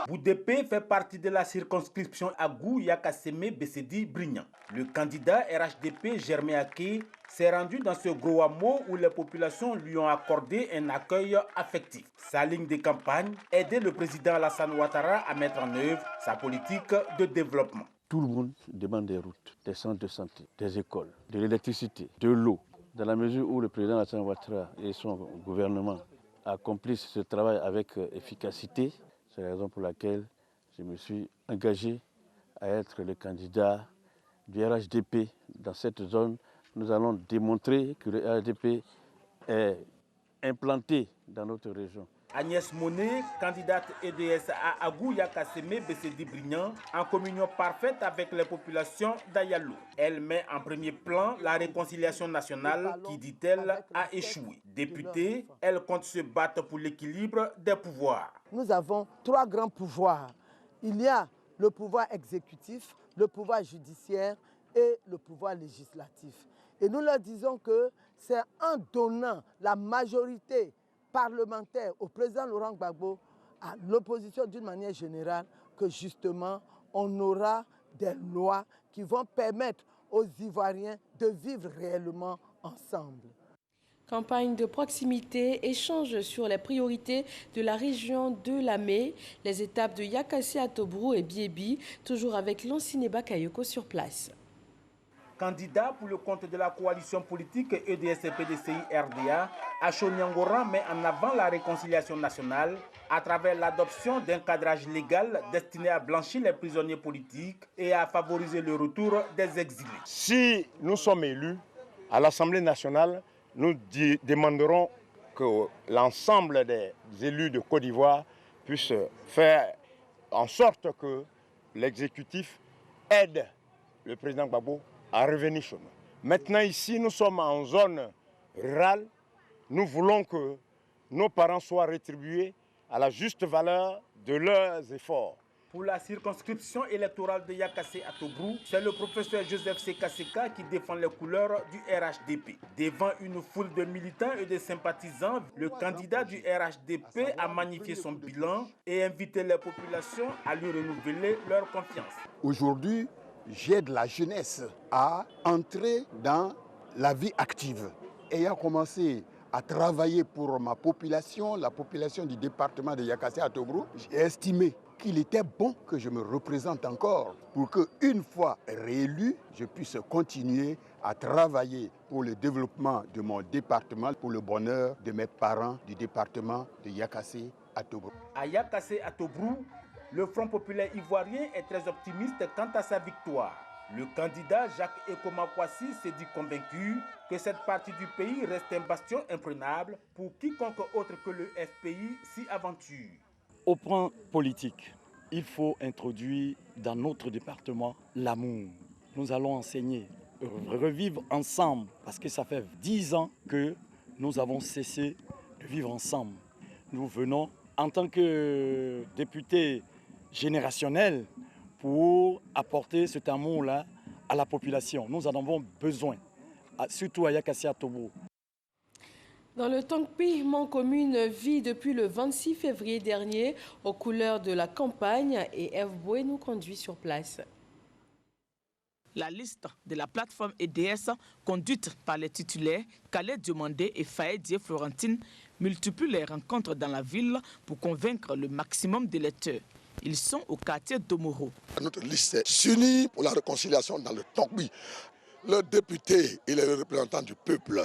Boudépé fait partie de la circonscription Agou Yakasseme Bessedi Brignan. Le candidat RHDP Germain Aké s'est rendu dans ce gros hameau où les populations lui ont accordé un accueil affectif. Sa ligne de campagne, aider le président Alassane Ouattara à mettre en œuvre sa politique de développement. Tout le monde demande des routes, des centres de santé, des écoles, de l'électricité, de l'eau. Dans la mesure où le président Alassane Ouattara et son gouvernement accomplissent ce travail avec efficacité, c'est la raison pour laquelle je me suis engagé à être le candidat du RHDP dans cette zone. Nous allons démontrer que le RHDP est implanté dans notre région. Agnès Monet, candidate EDS à Agou Yakasseme Bessedi Brignan, en communion parfaite avec les populations d'Ayalou. Elle met en premier plan la réconciliation nationale qui, dit-elle, a échoué. Députée, elle compte se battre pour l'équilibre des pouvoirs. Nous avons 3 grands pouvoirs. Il y a le pouvoir exécutif, le pouvoir judiciaire et le pouvoir législatif. Et nous leur disons que c'est en donnant la majorité parlementaire au président Laurent Gbagbo, à l'opposition d'une manière générale, que justement on aura des lois qui vont permettre aux Ivoiriens de vivre réellement ensemble. Campagne de proximité, échange sur les priorités de la région de Lamé, les étapes de Yakassé à Tobrou et Biébi, toujours avec Lancine Bakayoko sur place. Candidat pour le compte de la coalition politique EDS-PDCI-RDA, Achoniangoran met en avant la réconciliation nationale à travers l'adoption d'un cadrage légal destiné à blanchir les prisonniers politiques et à favoriser le retour des exilés. Si nous sommes élus à l'Assemblée nationale, nous demanderons que l'ensemble des élus de Côte d'Ivoire puissent faire en sorte que l'exécutif aide le président Gbagbo à revenir chez nous. Maintenant ici, nous sommes en zone rurale. Nous voulons que nos parents soient rétribués à la juste valeur de leurs efforts. Pour la circonscription électorale de Yakassé à Tobrou, c'est le professeur Joseph Sekaseka qui défend les couleurs du RHDP. Devant une foule de militants et de sympathisants, le candidat du RHDP a magnifié son bilan et invité les populations à lui renouveler leur confiance. Aujourd'hui, j'aide la jeunesse à entrer dans la vie active. Ayant commencé à travailler pour ma population, la population du département de Yakassé à Tobrou, j'ai estimé qu'il était bon que je me représente encore pour qu'une fois réélu, je puisse continuer à travailler pour le développement de mon département, pour le bonheur de mes parents du département de Yakassé à Tobrou. À Yakassé à Tobrou, le Front populaire ivoirien est très optimiste quant à sa victoire. Le candidat Jacques Ekoma-Kwasi s'est dit convaincu que cette partie du pays reste un bastion imprenable pour quiconque autre que le FPI s'y aventure. Au plan politique, il faut introduire dans notre département l'amour. Nous allons enseigner, revivre ensemble, parce que ça fait 10 ans que nous avons cessé de vivre ensemble. Nous venons en tant que députés générationnels pour apporter cet amour-là à la population. Nous en avons besoin, surtout à Yakassé à Tobrou. Dans le Tongpi, mon commune vit depuis le 26 février dernier aux couleurs de la campagne et Eve Boué nous conduit sur place. La liste de la plateforme EDS, conduite par les titulaires Khaled Diomandé et Faïdie Florentine, multiplie les rencontres dans la ville pour convaincre le maximum d'électeurs. Ils sont au quartier d'Omoro. Notre liste s'unit pour la réconciliation dans le Tongpi. Le député, il est le représentant du peuple.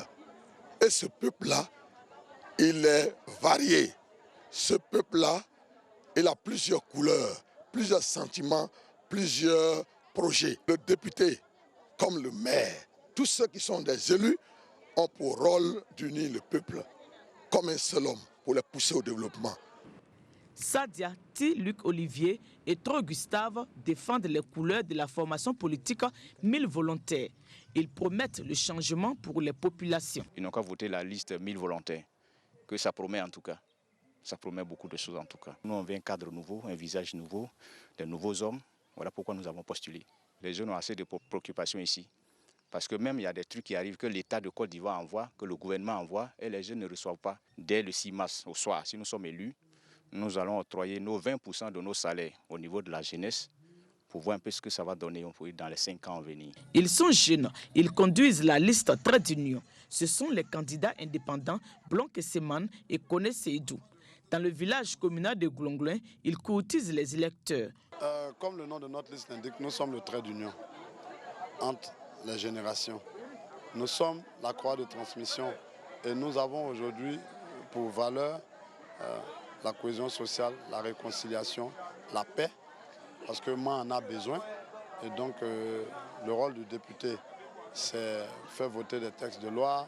Et ce peuple-là, il est varié. Ce peuple-là, il a plusieurs couleurs, plusieurs sentiments, plusieurs projets. Le député, comme le maire, tous ceux qui sont des élus ont pour rôle d'unir le peuple comme un seul homme pour les pousser au développement. Sadia T. Luc Olivier et Tro Gustave défendent les couleurs de la formation politique 1000 volontaires. Ils promettent le changement pour les populations. Ils n'ont qu'à voter la liste 1000 volontaires, que ça promet en tout cas. Ça promet beaucoup de choses en tout cas. Nous, on veut un cadre nouveau, un visage nouveau, de nouveaux hommes. Voilà pourquoi nous avons postulé. Les jeunes ont assez de préoccupations ici. Parce que même il y a des trucs qui arrivent que l'État de Côte d'Ivoire envoie, que le gouvernement envoie, et les jeunes ne reçoivent pas. Dès le 6 mars au soir, si nous sommes élus, nous allons octroyer nos 20% de nos salaires au niveau de la jeunesse pour voir un peu ce que ça va donner dans les 5 ans à venir. Ils sont jeunes, ils conduisent la liste Trait d'Union. Ce sont les candidats indépendants Blanc Seman et Koné Seydou. Dans le village communal de Goulonglin, ils courtisent les électeurs. Comme le nom de notre liste l'indique, nous sommes le trait d'union entre les générations. Nous sommes la croix de transmission et nous avons aujourd'hui pour valeur la cohésion sociale, la réconciliation, la paix, parce que moi en a besoin. Et donc le rôle du député, c'est faire voter des textes de loi,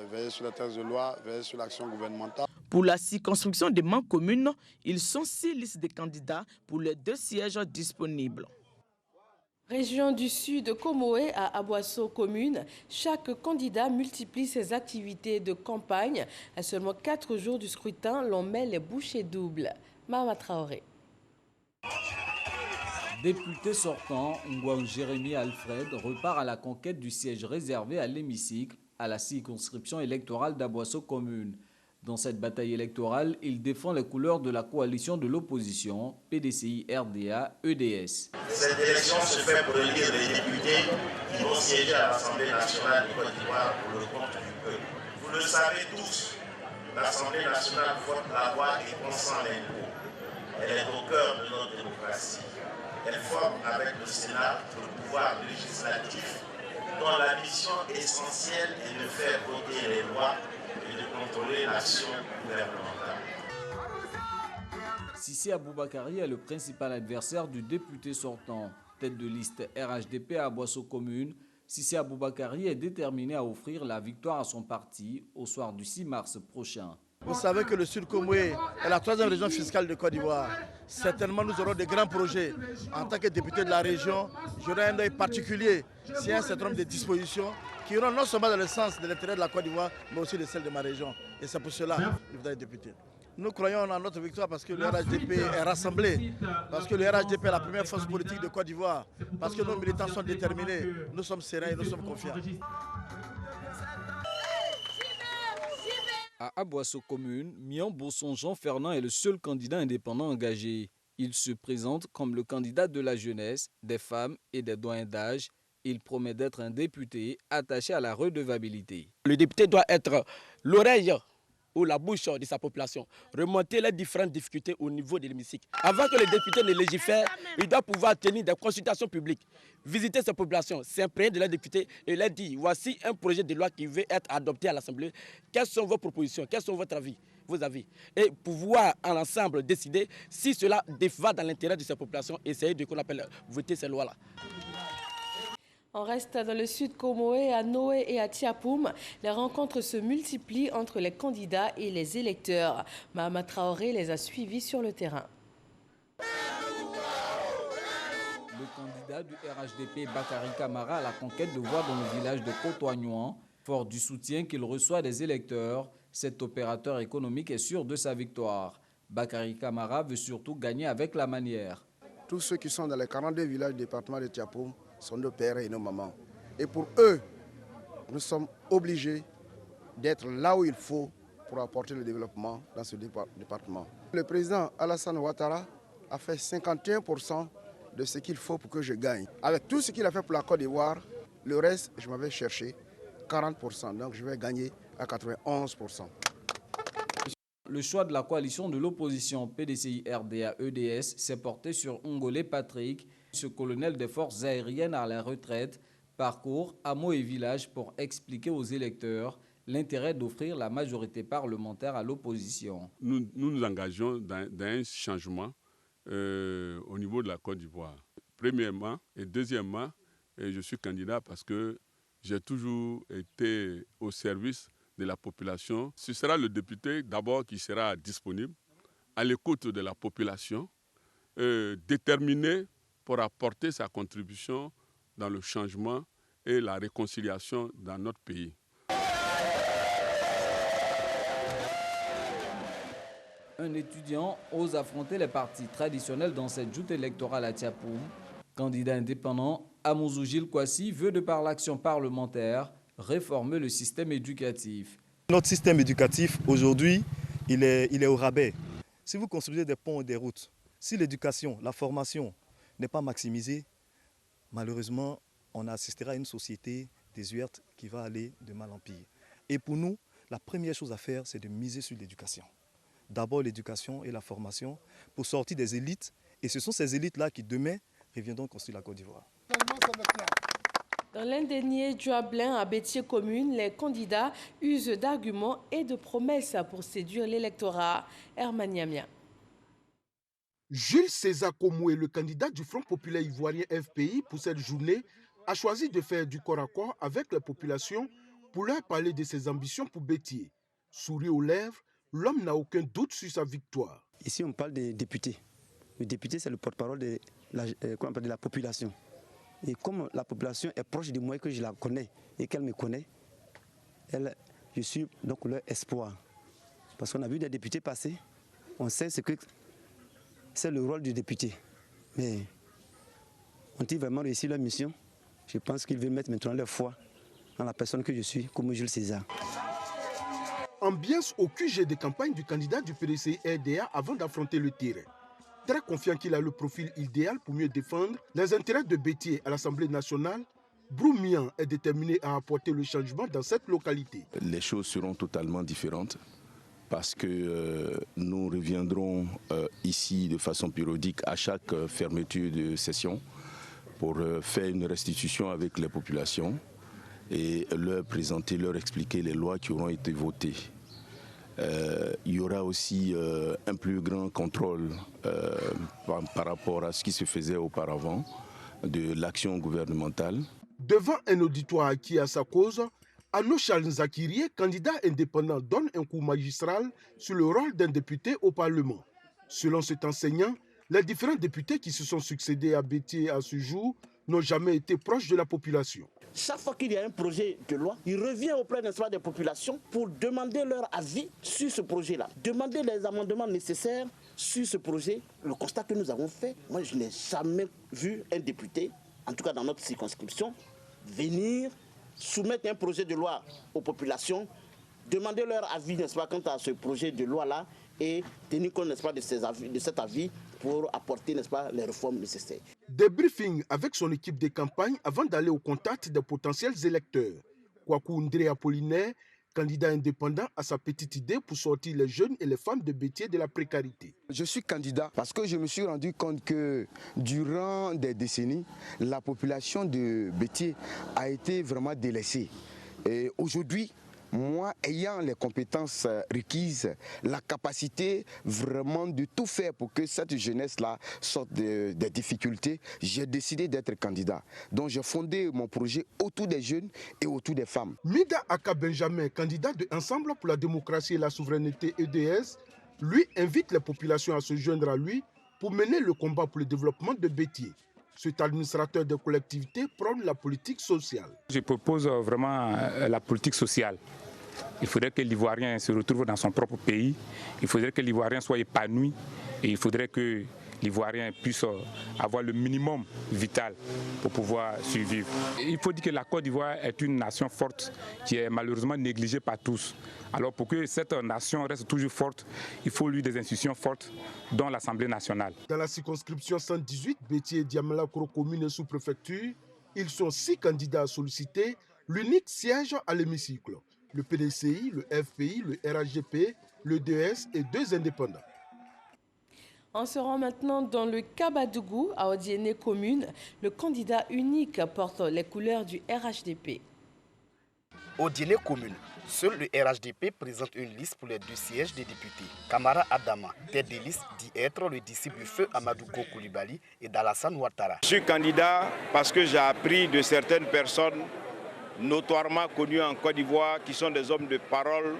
veiller sur les textes de loi, veiller sur l'action gouvernementale. Pour la circonscription des Mans communes, ils sont 6 listes de candidats pour les 2 sièges disponibles. Région du Sud, Comoé à Aboisseau commune, chaque candidat multiplie ses activités de campagne. À seulement 4 jours du scrutin, l'on met les bouchées doubles. Mama Traoré. Député sortant, Ngouan Jérémy Alfred repart à la conquête du siège réservé à l'hémicycle à la circonscription électorale d'Aboisseau commune. Dans cette bataille électorale, il défend les couleurs de la coalition de l'opposition, PDCI-RDA-EDS. Cette élection se fait pour élire les députés qui vont siéger à l'Assemblée nationale de Côte d'Ivoire pour le compte du peuple. Vous le savez tous, l'Assemblée nationale vote la loi et consent l'impôt. Elle est au cœur de notre démocratie. Elle forme avec le Sénat le pouvoir législatif dont la mission essentielle est de faire voter les lois et de contrôler l'action gouvernementale. Sissi Aboubakari est le principal adversaire du député sortant. Tête de liste RHDP à Aboisseau commune, Sissi Aboubakari est déterminé à offrir la victoire à son parti au soir du 6 mars prochain. Vous savez que le Sud Comoé est la 3e région fiscale de Côte d'Ivoire. Certainement, nous aurons de grands projets. En tant que député de la région, j'aurai un œil particulier s'il y a un certain nombre de dispositions qui iront non seulement dans le sens de l'intérêt de la Côte d'Ivoire, mais aussi de celle de ma région. Et c'est pour cela que je voudrais être député. Nous croyons en notre victoire parce que le RHDP est rassemblé, parce que le RHDP est la première force politique de Côte d'Ivoire, parce que nos militants sont déterminés, nous sommes sereins et nous sommes confiants. À Aboisseau commune, Mian Bosson Jean-Fernand est le seul candidat indépendant engagé. Il se présente comme le candidat de la jeunesse, des femmes et des doyens d'âge. Il promet d'être un député attaché à la redevabilité. Le député doit être l'oreille ou la bouche de sa population, remonter les différentes difficultés au niveau de l'hémicycle. Avant que les députés ne légifèrent, il doit pouvoir tenir des consultations publiques, visiter ces populations, s'imprégner de leurs députés et leur dire voici un projet de loi qui veut être adopté à l'Assemblée. Quelles sont vos propositions? Quels sont votre avis? Vos avis? Et pouvoir en ensemble décider si cela va dans l'intérêt de ces populations, essayer de qu'on appelle voter ces lois-là. On reste dans le sud Comoé, à Noé et à Tiapoum. Les rencontres se multiplient entre les candidats et les électeurs. Mahama Traoré les a suivis sur le terrain. Le candidat du RHDP Bakary Camara à la conquête de voix dans le village de Kotoignoan, fort du soutien qu'il reçoit des électeurs, cet opérateur économique est sûr de sa victoire. Bakary Camara veut surtout gagner avec la manière. Tous ceux qui sont dans les 42 villages du département de Tiapoum sont nos pères et nos mamans. Et pour eux, nous sommes obligés d'être là où il faut pour apporter le développement dans ce département. Le président Alassane Ouattara a fait 51% de ce qu'il faut pour que je gagne. Avec tout ce qu'il a fait pour la Côte d'Ivoire, le reste, je m'avais cherché 40%. Donc je vais gagner à 91%. Le choix de la coalition de l'opposition PDCI-RDA-EDS s'est porté sur Ngolé Patrick. Ce colonel des forces aériennes à la retraite parcourt hameaux et villages pour expliquer aux électeurs l'intérêt d'offrir la majorité parlementaire à l'opposition. Nous nous engageons dans un changement au niveau de la Côte d'Ivoire. Premièrement et deuxièmement, je suis candidat parce que j'ai toujours été au service de la population. Ce sera le député d'abord qui sera disponible, à l'écoute de la population, déterminé pour apporter sa contribution dans le changement et la réconciliation dans notre pays. Un étudiant ose affronter les partis traditionnels dans cette joute électorale à Tiapoum. Candidat indépendant, Amouzou Gilles Kwasi veut, de par l'action parlementaire, réformer le système éducatif. Notre système éducatif, aujourd'hui, il est au rabais. Si vous construisez des ponts et des routes, si l'éducation, la formation n'est pas maximisée, malheureusement, on assistera à une société désuète qui va aller de mal en pire. Et pour nous, la première chose à faire, c'est de miser sur l'éducation. D'abord l'éducation et la formation pour sortir des élites. Et ce sont ces élites-là qui, demain, reviendront construire la Côte d'Ivoire. Dans l'indénié Djuablin à Bétier commune, les candidats usent d'arguments et de promesses pour séduire l'électorat. Herman Yamia. Jules César Komoué, le candidat du Front populaire ivoirien FPI pour cette journée, a choisi de faire du corps à corps avec la population pour leur parler de ses ambitions pour Bétier. Souris aux lèvres, l'homme n'a aucun doute sur sa victoire. Ici, on parle des députés. Le député, c'est le porte-parole de la population. Et comme la population est proche de moi et que je la connais et qu'elle me connaît, je suis donc leur espoir. Parce qu'on a vu des députés passer, on sait ce que c'est le rôle du député. Mais ont-ils vraiment réussi leur mission? Je pense qu'ils veulent mettre maintenant leur foi dans la personne que je suis, comme Jules César. Ambiance au QG de campagne du candidat du PDCI-RDA avant d'affronter le terrain. Très confiant qu'il a le profil idéal pour mieux défendre les intérêts de Bétier à l'Assemblée nationale, Broumian est déterminé à apporter le changement dans cette localité. Les choses seront totalement différentes parce que nous reviendrons ici de façon périodique à chaque fermeture de session pour faire une restitution avec les populations et leur présenter, leur expliquer les lois qui auront été votées. Il y aura aussi un plus grand contrôle par rapport à ce qui se faisait auparavant de l'action gouvernementale. Devant un auditoire acquis à sa cause, Arnaud Charles Zakirié, candidat indépendant, donne un coup magistral sur le rôle d'un député au Parlement. Selon cet enseignant, les différents députés qui se sont succédés à Bétier à ce jour n'ont jamais été proches de la population. Chaque fois qu'il y a un projet de loi, il revient auprès des populations pour demander leur avis sur ce projet-là, demander les amendements nécessaires sur ce projet. Le constat que nous avons fait, moi je n'ai jamais vu un député, en tout cas dans notre circonscription, venir soumettre un projet de loi aux populations, demander leur avis, n'est-ce pas, quant à ce projet de loi-là et tenir compte, n'est-ce pas, de cet avis pour apporter, n'est-ce pas, les réformes nécessaires. Des briefings avec son équipe de campagne avant d'aller au contact des potentiels électeurs. Kwaku Ndré Apollinaire, candidat indépendant, a sa petite idée pour sortir les jeunes et les femmes de Bétier de la précarité. Je suis candidat parce que je me suis rendu compte que durant des décennies, la population de Bétier a été vraiment délaissée. Et aujourd'hui, moi, ayant les compétences requises, la capacité vraiment de tout faire pour que cette jeunesse-là sorte des difficultés, j'ai décidé d'être candidat. Donc j'ai fondé mon projet autour des jeunes et autour des femmes. Mida Aka Benjamin, candidat de Ensemble pour la démocratie et la souveraineté EDS, lui invite les populations à se joindre à lui pour mener le combat pour le développement de Bétier. Cet administrateur de collectivité prône la politique sociale. Je propose vraiment la politique sociale. Il faudrait que l'Ivoirien se retrouve dans son propre pays. Il faudrait que l'Ivoirien soit épanoui. Et il faudrait que l'Ivoirien puisse avoir le minimum vital pour pouvoir survivre. Il faut dire que la Côte d'Ivoire est une nation forte qui est malheureusement négligée par tous. Alors pour que cette nation reste toujours forte, il faut lui des institutions fortes, dont l'Assemblée nationale. Dans la circonscription 118, Bétier et Diamala-Koro commune et sous-préfecture, ils sont 6 candidats à solliciter l'unique siège à l'hémicycle. Le PDCI, le FPI, le RHGP, le DS et 2 indépendants. On se rend maintenant dans le Kabadougou, à Odiéné commune. Le candidat unique porte les couleurs du RHDP. Odiéné commune, seul le RHDP présente une liste pour les 2 sièges des députés. Kamara Adama, tête de liste, dit être le disciple du feu Amadou Go Coulibaly et d'Alassane Ouattara. Je suis candidat parce que j'ai appris de certaines personnes notoirement connus en Côte d'Ivoire, qui sont des hommes de parole,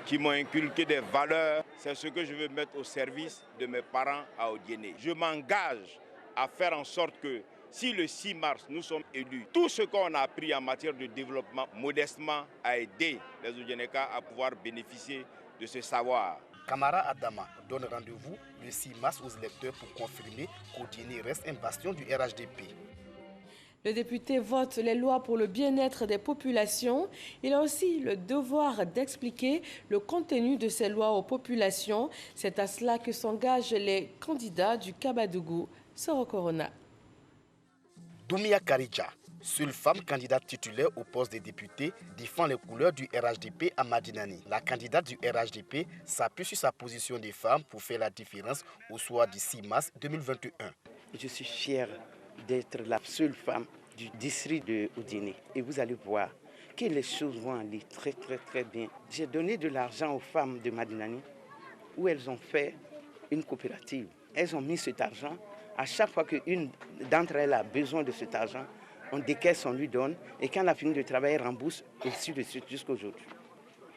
qui m'ont inculqué des valeurs. C'est ce que je veux mettre au service de mes parents à Odiéné. Je m'engage à faire en sorte que si le 6 mars nous sommes élus, tout ce qu'on a appris en matière de développement, modestement, a aidé les Odiénékas à pouvoir bénéficier de ce savoir. Camara Adama donne rendez-vous le 6 mars aux électeurs pour confirmer qu'Odiéné reste un bastion du RHDP. Le député vote les lois pour le bien-être des populations. Il a aussi le devoir d'expliquer le contenu de ces lois aux populations. C'est à cela que s'engagent les candidats du Kabadougou. Soro Corona. Doumia Karidja, seule femme candidate titulaire au poste de député, défend les couleurs du RHDP à Madinani. La candidate du RHDP s'appuie sur sa position de femme pour faire la différence au soir du 6 mars 2021. Je suis fière d'être la seule femme du district de Odiéné. Et vous allez voir que les choses vont aller très bien. J'ai donné de l'argent aux femmes de Madinani où elles ont fait une coopérative. Elles ont mis cet argent. À chaque fois qu'une d'entre elles a besoin de cet argent, on décaisse, on lui donne. Et quand elle a fini de travailler, elle rembourse, et ainsi de suite jusqu'à aujourd'hui.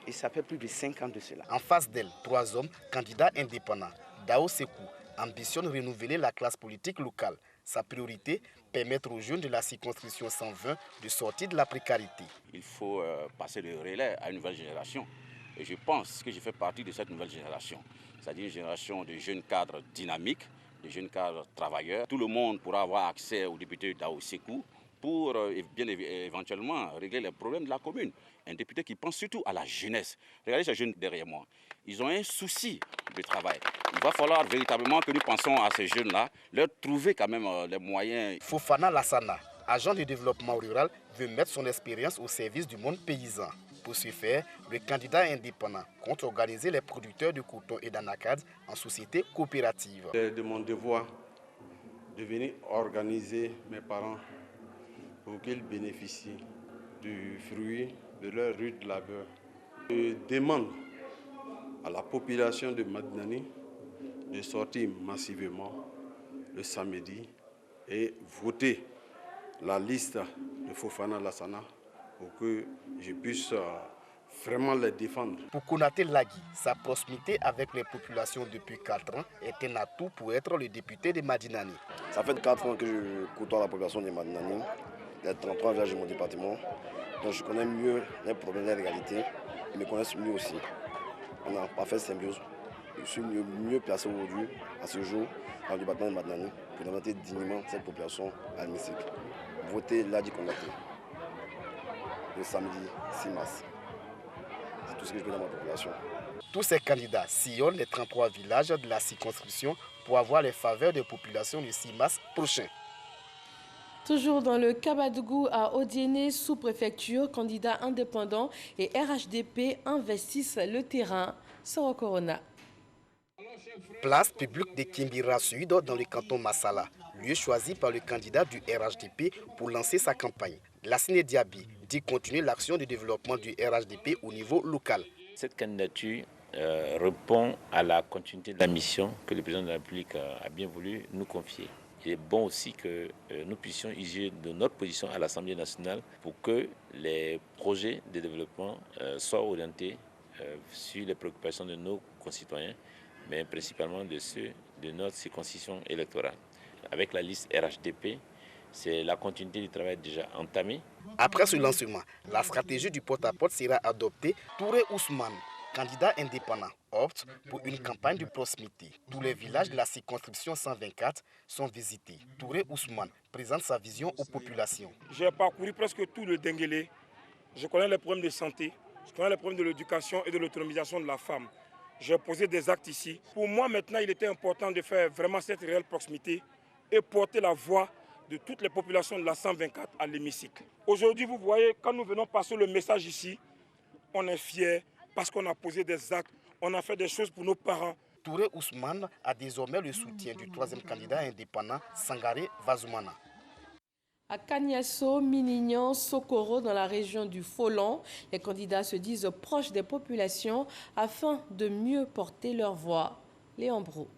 Et ça fait plus de 5 ans de cela. En face d'elle, 3 hommes, candidats indépendants. Dao Sekou ambitionne renouveler la classe politique locale. Sa priorité, permettre aux jeunes de la circonscription 120 de sortir de la précarité. Il faut passer le relais à une nouvelle génération. Et je pense que je fais partie de cette nouvelle génération. C'est-à-dire une génération de jeunes cadres dynamiques, de jeunes cadres travailleurs. Tout le monde pourra avoir accès au député Dao Sekou pour bien éventuellement régler les problèmes de la commune. Un député qui pense surtout à la jeunesse. Regardez ces jeunes derrière moi. Ils ont un souci de travail. Il va falloir véritablement que nous pensions à ces jeunes-là, leur trouver quand même les moyens. Fofana Lassana, agent de développement rural, veut mettre son expérience au service du monde paysan. Pour ce faire, le candidat indépendant compte organiser les producteurs de coton et d'anacades en société coopérative. C'est de mon devoir de venir organiser mes parents pour qu'ils bénéficient du fruit de leur rude labeur. Je demande à la population de Madinani de sortir massivement le samedi et voter la liste de Fofana Lassana pour que je puisse vraiment les défendre. Pour Konaté Lagui, sa proximité avec les populations depuis 4 ans est un atout pour être le député de Madinani. Ça fait 4 ans que je côtoie la population de Madinani, les 33 villages de mon département. Donc je connais mieux les problèmes et les réalités. Ils me connaissent mieux aussi. On a parfaite symbiose. Je suis mieux placé aujourd'hui, à ce jour, dans le département de Madinani, pour représenter dignement cette population à l'hémicycle. Votez Ladi Konaté le samedi 6 mars. C'est tout ce que je veux dans ma population. Tous ces candidats sillonnent les 33 villages de la circonscription pour avoir les faveurs des populations le 6 mars prochain. Toujours dans le Kabadougou à Odiéné, sous-préfecture, candidats indépendants et RHDP investissent le terrain. Soro Corona. Place publique de Kimbira Sud dans le canton Massala, lieu choisi par le candidat du RHDP pour lancer sa campagne. Lassine Diaby dit continuer l'action de développement du RHDP au niveau local. Cette candidature répond à la continuité de la mission que le président de la République a bien voulu nous confier. Il est bon aussi que nous puissions user de notre position à l'Assemblée nationale pour que les projets de développement soient orientés sur les préoccupations de nos concitoyens, mais principalement de ceux de notre circonscription électorale. Avec la liste RHDP, c'est la continuité du travail déjà entamé. Après ce lancement, la stratégie du porte-à-porte sera adoptée. Touré Ousmane, candidat indépendant, opte pour une campagne de proximité. Tous les villages de la circonscription 124 sont visités. Touré Ousmane présente sa vision aux populations. J'ai parcouru presque tout le Denguélé. Je connais les problèmes de santé, je connais les problèmes de l'éducation et de l'autonomisation de la femme. J'ai posé des actes ici. Pour moi, maintenant, il était important de faire vraiment cette réelle proximité et porter la voix de toutes les populations de la 124 à l'hémicycle. Aujourd'hui, vous voyez, quand nous venons passer le message ici, on est fiers parce qu'on a posé des actes, on a fait des choses pour nos parents. Touré Ousmane a désormais le soutien du 3e candidat indépendant, Sangaré Vazoumana. À Kagnasso, Minignan, Sokoro, dans la région du Folon, les candidats se disent proches des populations afin de mieux porter leur voix. Léon Brou.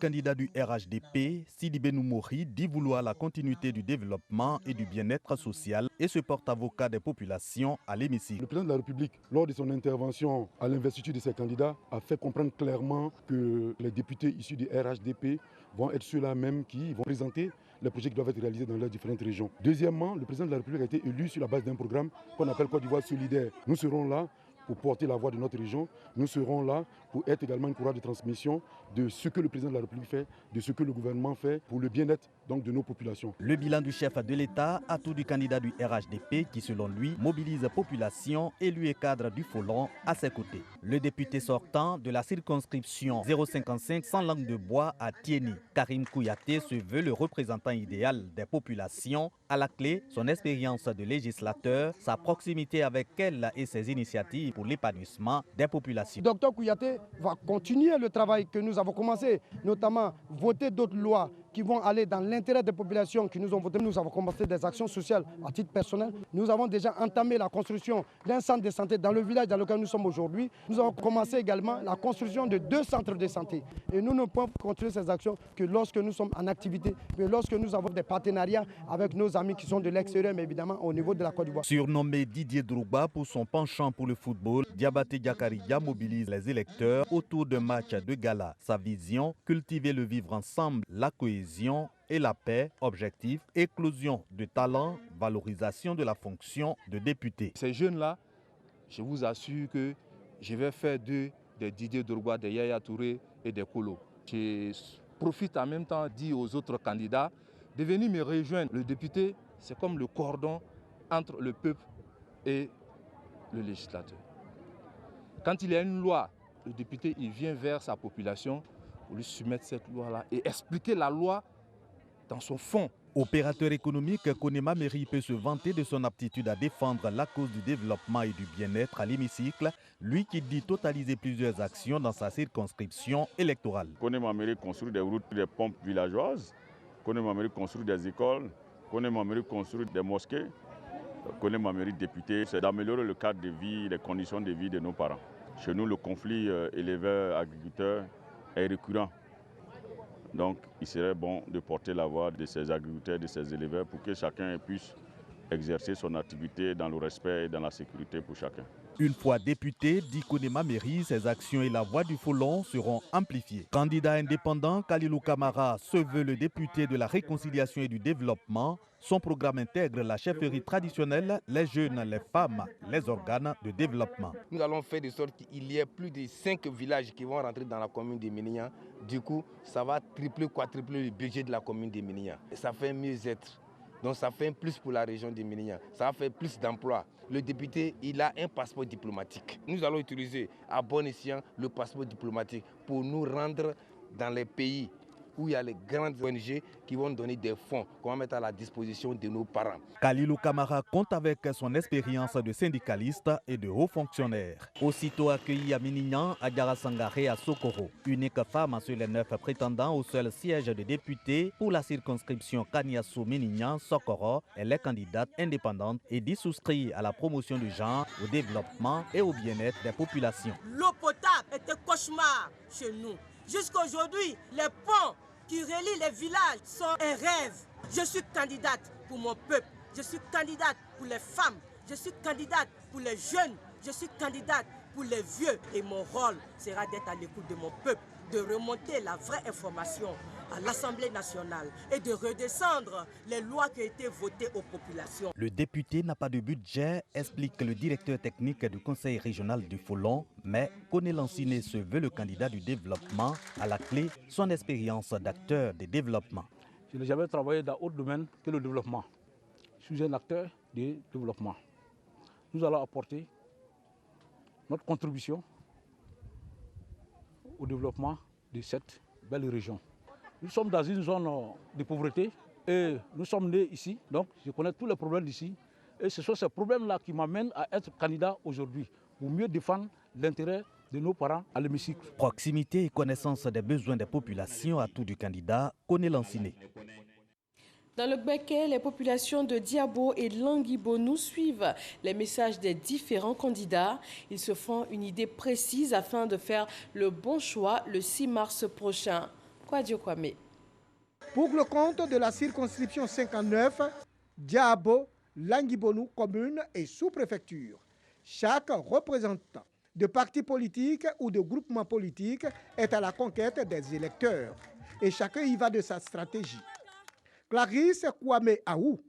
Candidat du RHDP, Sidibé Noumouri dit vouloir la continuité du développement et du bien-être social et se porte avocat des populations à l'hémicycle. Le président de la République, lors de son intervention à l'investiture de ses candidats, a fait comprendre clairement que les députés issus du RHDP vont être ceux-là même qui vont présenter les projets qui doivent être réalisés dans leurs différentes régions. Deuxièmement, le président de la République a été élu sur la base d'un programme qu'on appelle Côte d'Ivoire solidaire. Nous serons là pour porter la voix de notre région. Nous serons là pour être également une courroie de transmission de ce que le président de la République fait, de ce que le gouvernement fait pour le bien-être donc de nos populations. Le bilan du chef de l'État, atout du candidat du RHDP qui selon lui mobilise la population, élu et cadre du Folon à ses côtés. Le député sortant de la circonscription 055 sans langue de bois à Tieni, Karim Kouyaté se veut le représentant idéal des populations. À la clé, son expérience de législateur, sa proximité avec elle et ses initiatives pour l'épanouissement des populations. Docteur Kouyaté va continuer le travail que nous avons commencé, notamment voter d'autres lois qui vont aller dans l'intérêt des populations qui nous ont voté. Nous avons commencé des actions sociales à titre personnel. Nous avons déjà entamé la construction d'un centre de santé dans le village dans lequel nous sommes aujourd'hui. Nous avons commencé également la construction de 2 centres de santé. Et nous ne pouvons continuer ces actions que lorsque nous sommes en activité, que lorsque nous avons des partenariats avec nos amis qui sont de l'extérieur, mais évidemment au niveau de la Côte d'Ivoire. Surnommé Didier Drogba pour son penchant pour le football, Diabaté Diakaria mobilise les électeurs autour d'un match de gala. Sa vision, cultiver le vivre ensemble, la cohésion et la paix, objectif, éclosion de talent, valorisation de la fonction de député. Ces jeunes-là, je vous assure que je vais faire d'eux des Didier Drogba, des Yaya Touré et des Kolo. Je profite en même temps de dire aux autres candidats de venir me rejoindre. Le député, c'est comme le cordon entre le peuple et le législateur. Quand il y a une loi, le député il vient vers sa population pour lui soumettre cette loi-là et expliquer la loi dans son fond. Opérateur économique, Konema Mairie peut se vanter de son aptitude à défendre la cause du développement et du bien-être à l'hémicycle, lui qui dit totaliser plusieurs actions dans sa circonscription électorale. Konema Mairie construit des routes, des pompes villageoises, Konema Mairie construit des écoles, Konema Mairie construit des mosquées, Konema Mairie député, c'est d'améliorer le cadre de vie, les conditions de vie de nos parents. Chez nous, le conflit éleveur-agriculteur est récurrent. Donc, il serait bon de porter la voix de ces agriculteurs, de ces éleveurs, pour que chacun puisse exercer son activité dans le respect et dans la sécurité pour chacun. Une fois député, dit Konema Mairie, ses actions et la voix du Folon seront amplifiées. Candidat indépendant, Kalilou Kamara se veut le député de la réconciliation et du développement. Son programme intègre la chefferie traditionnelle, les jeunes, les femmes, les organes de développement. Nous allons faire de sorte qu'il y ait plus de 5 villages qui vont rentrer dans la commune de Ménignan. Du coup, ça va tripler, quadrupler le budget de la commune de Ménignan. Ça fait mieux-être. Donc ça fait un plus pour la région de Ménignan. Ça va faire plus d'emplois. Le député, il a un passeport diplomatique. Nous allons utiliser à bon escient le passeport diplomatique pour nous rendre dans les pays où il y a les grandes ONG qui vont donner des fonds qu'on va mettre à la disposition de nos parents. Kalilou Kamara compte avec son expérience de syndicaliste et de haut fonctionnaire. Aussitôt accueilli à Ménignan, Adjara Sangaré à Sokoro, unique femme sur les 9 prétendants au seul siège de député pour la circonscription Kaniassou-Ménignan-Sokoro, elle est candidate indépendante et dit souscrire à la promotion du genre, au développement et au bien-être des populations. L'eau potable est un cauchemar chez nous. Jusqu'à aujourd'hui, les ponts qui relient les villages sont un rêve. Je suis candidate pour mon peuple, je suis candidate pour les femmes, je suis candidate pour les jeunes, je suis candidate pour les vieux. Et mon rôle sera d'être à l'écoute de mon peuple, de remonter la vraie information à l'Assemblée nationale et de redescendre les lois qui ont été votées aux populations. Le député n'a pas de budget, explique le directeur technique du conseil régional du Folon, mais Koné Lanciné se veut le candidat du développement. À la clé, son expérience d'acteur de développement. Je n'ai jamais travaillé dans autre domaine que le développement. Je suis un acteur de développement. Nous allons apporter notre contribution au développement de cette belle région. Nous sommes dans une zone de pauvreté et nous sommes nés ici, donc je connais tous les problèmes d'ici. Et ce sont ces problèmes-là qui m'amènent à être candidat aujourd'hui pour mieux défendre l'intérêt de nos parents à l'hémicycle. Proximité et connaissance des besoins des populations, atout du candidat Koné Lanciné. Dans le Béquet, les populations de Diabo et Languibonou suivent les messages des différents candidats. Ils se font une idée précise afin de faire le bon choix le 6 mars prochain. Kwadio Kwame. Pour le compte de la circonscription 59, Diabo, Languibonou, commune et sous-préfecture, chaque représentant de parti politique ou de groupement politique est à la conquête des électeurs et chacun y va de sa stratégie. Clarisse Kwame Aou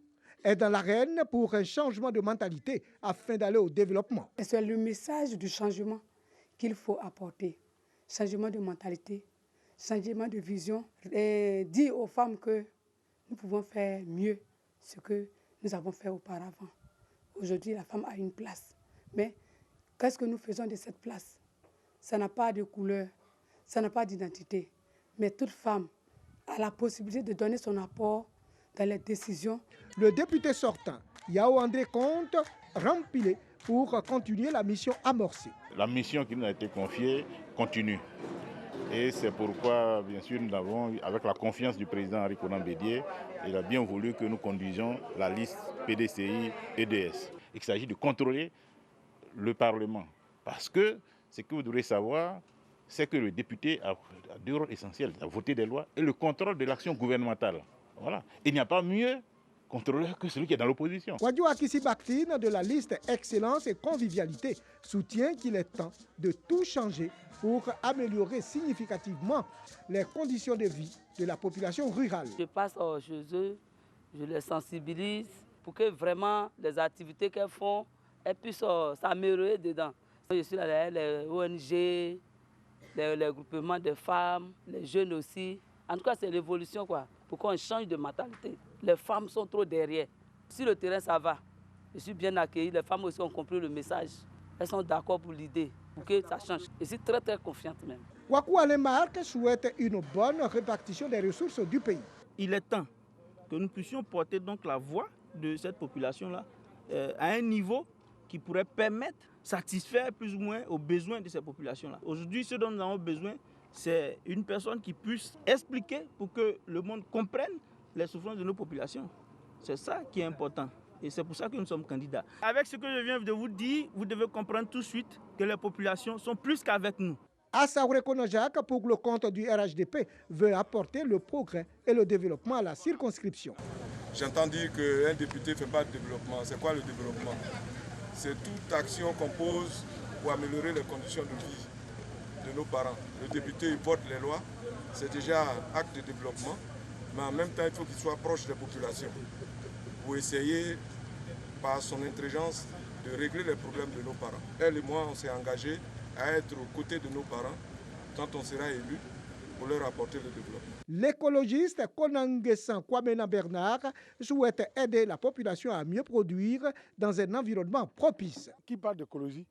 est dans l'arène pour un changement de mentalité afin d'aller au développement. C'est le message du changement qu'il faut apporter. Changement de mentalité, changement de vision. Et dire aux femmes que nous pouvons faire mieux ce que nous avons fait auparavant. Aujourd'hui, la femme a une place. Mais qu'est-ce que nous faisons de cette place? Ça n'a pas de couleur, ça n'a pas d'identité. Mais toute femme a la possibilité de donner son apport dans les décisions. Le député sortant, Yao André Comte, rempilé pour continuer la mission amorcée. La mission qui nous a été confiée continue. Et c'est pourquoi, bien sûr, nous avons, avec la confiance du président Henri Konan Bédié, il a bien voulu que nous conduisions la liste PDCI-EDS. Il s'agit de contrôler le Parlement. Parce que ce que vous devrez savoir, c'est que le député a deux rôles essentiels, à voter des lois et le contrôle de l'action gouvernementale. Voilà. Il n'y a pas mieux contrôleur que celui qui est dans l'opposition. Wadjo Akissi Baktine de la liste Excellence et Convivialité soutient qu'il est temps de tout changer pour améliorer significativement les conditions de vie de la population rurale. Je passe chez eux, je les sensibilise pour que vraiment les activités qu'elles font, elles puissent s'améliorer dedans. Je suis là derrière les ONG, les groupements de femmes, les jeunes aussi. En tout cas, c'est l'évolution, quoi, pour qu'on change de mentalité. Les femmes sont trop derrière. Sur le terrain, ça va. Je suis bien accueilli. Les femmes aussi ont compris le message. Elles sont d'accord pour l'idée, pour que ça change. Je suis très, très confiante même. Wakou Alemark souhaite une bonne répartition des ressources du pays. Il est temps que nous puissions porter donc la voix de cette population-là à un niveau qui pourrait permettre de satisfaire plus ou moins aux besoins de ces populations-là. Aujourd'hui, ce dont nous avons besoin, c'est une personne qui puisse expliquer pour que le monde comprenne les souffrances de nos populations. C'est ça qui est important. Et c'est pour ça que nous sommes candidats. Avec ce que je viens de vous dire, vous devez comprendre tout de suite que les populations sont plus qu'avec nous. Assaouré Konojak, pour le compte du RHDP, veut apporter le progrès et le développement à la circonscription. J'entends dire qu'un député ne fait pas de développement. C'est quoi le développement? C'est toute action qu'on pose pour améliorer les conditions de vie de nos parents. Le député il vote les lois, c'est déjà un acte de développement, mais en même temps il faut qu'il soit proche des populations pour essayer par son intelligence de régler les problèmes de nos parents. Elle et moi on s'est engagés à être aux côtés de nos parents quand on sera élu pour leur apporter le développement. L'écologiste Konangesan Kwamena Bernard souhaite aider la population à mieux produire dans un environnement propice. Qui parle d'écologie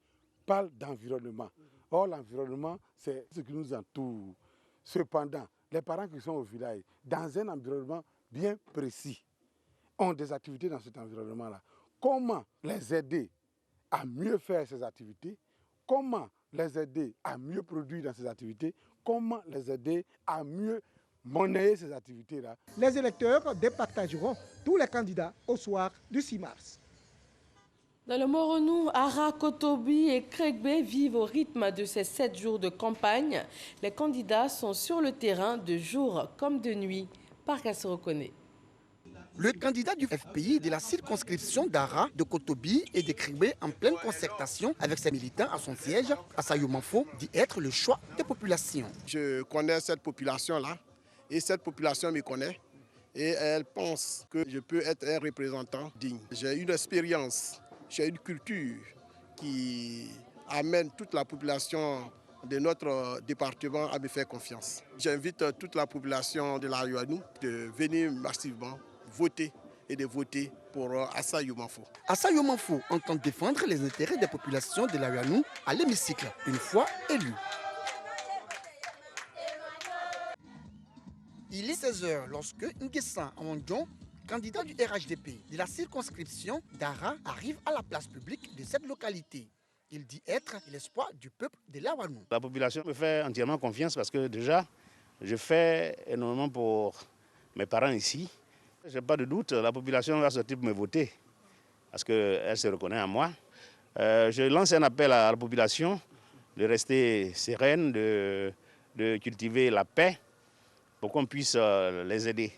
parle d'environnement. Or, l'environnement, c'est ce qui nous entoure. Cependant, les parents qui sont au village, dans un environnement bien précis, ont des activités dans cet environnement-là. Comment les aider à mieux faire ces activités? Comment les aider à mieux produire dans ces activités? Comment les aider à mieux monnayer ces activités-là? Les électeurs départageront tous les candidats au soir du 6 mars. Dans le Moronou, Ara, Kotobi et Krekbe vivent au rythme de ces 7 jours de campagne. Les candidats sont sur le terrain de jour comme de nuit. Parc se reconnaît. Le candidat du FPI de la circonscription d'Ara, de Kotobi et de Krekbe en pleine concertation avec ses militants à son siège, Assayo Manfo, dit être le choix des populations. Je connais cette population-là et cette population me connaît et elle pense que je peux être un représentant digne. J'ai une expérience. J'ai une culture qui amène toute la population de notre département à me faire confiance. J'invite toute la population de la Yoanou de venir massivement voter et de voter pour Assayo Manfo. Assayo Manfo entend défendre les intérêts des populations de la Yoanou à l'hémicycle, une fois élu. Il est 16h lorsque Nguessan Amandjon, candidat du RHDP de la circonscription d'Ara, arrive à la place publique de cette localité. Il dit être l'espoir du peuple de l'Awanou. La population me fait entièrement confiance parce que déjà, je fais énormément pour mes parents ici. Je n'ai pas de doute, la population va sortir pour me voter parce qu'elle se reconnaît en moi. Je lance un appel à la population de rester sereine, de cultiver la paix pour qu'on puisse les aider.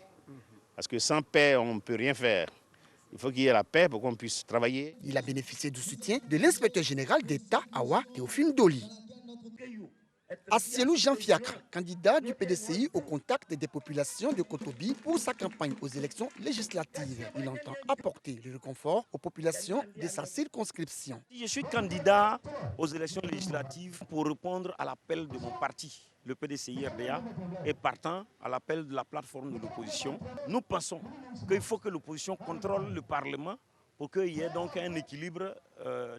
Parce que sans paix, on ne peut rien faire. Il faut qu'il y ait la paix pour qu'on puisse travailler. Il a bénéficié du soutien de l'inspecteur général d'État Awa Théophile Doli. Assielou Jean Fiacre, candidat du PDCI au contact des populations de Kotobi pour sa campagne aux élections législatives. Il entend apporter le réconfort aux populations de sa circonscription. Je suis candidat aux élections législatives pour répondre à l'appel de mon parti, le PDCI-RDA, et partant à l'appel de la plateforme de l'opposition. Nous pensons qu'il faut que l'opposition contrôle le Parlement pour qu'il y ait donc un équilibre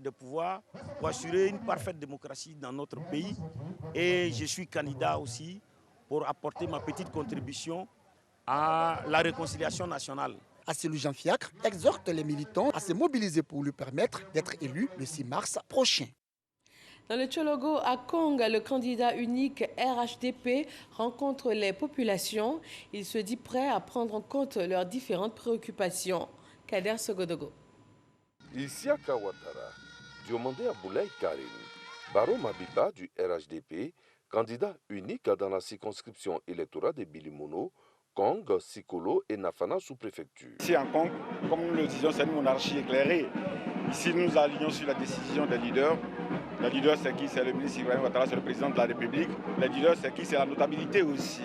de pouvoir pour assurer une parfaite démocratie dans notre pays. Et je suis candidat aussi pour apporter ma petite contribution à la réconciliation nationale. Assielou Jean Fiacre exhorte les militants à se mobiliser pour lui permettre d'être élu le 6 mars prochain. Dans le Tchologo, à Kong, le candidat unique RHDP rencontre les populations. Il se dit prêt à prendre en compte leurs différentes préoccupations. Kader Sogodogo. Isiaka Ouattara, Diomandé Aboulaye Karim, Baro Mabiba du RHDP, candidat unique dans la circonscription électorale de Bilimono, Kong, Sikolo et Nafana sous-préfecture. Ici en Kong, comme nous le disions, c'est une monarchie éclairée. Ici, nous alignons sur la décision des leaders. Le leader, c'est qui? C'est le ministre Ibrahim Ouattara, c'est le président de la République. Le leader, c'est qui? C'est la notabilité aussi.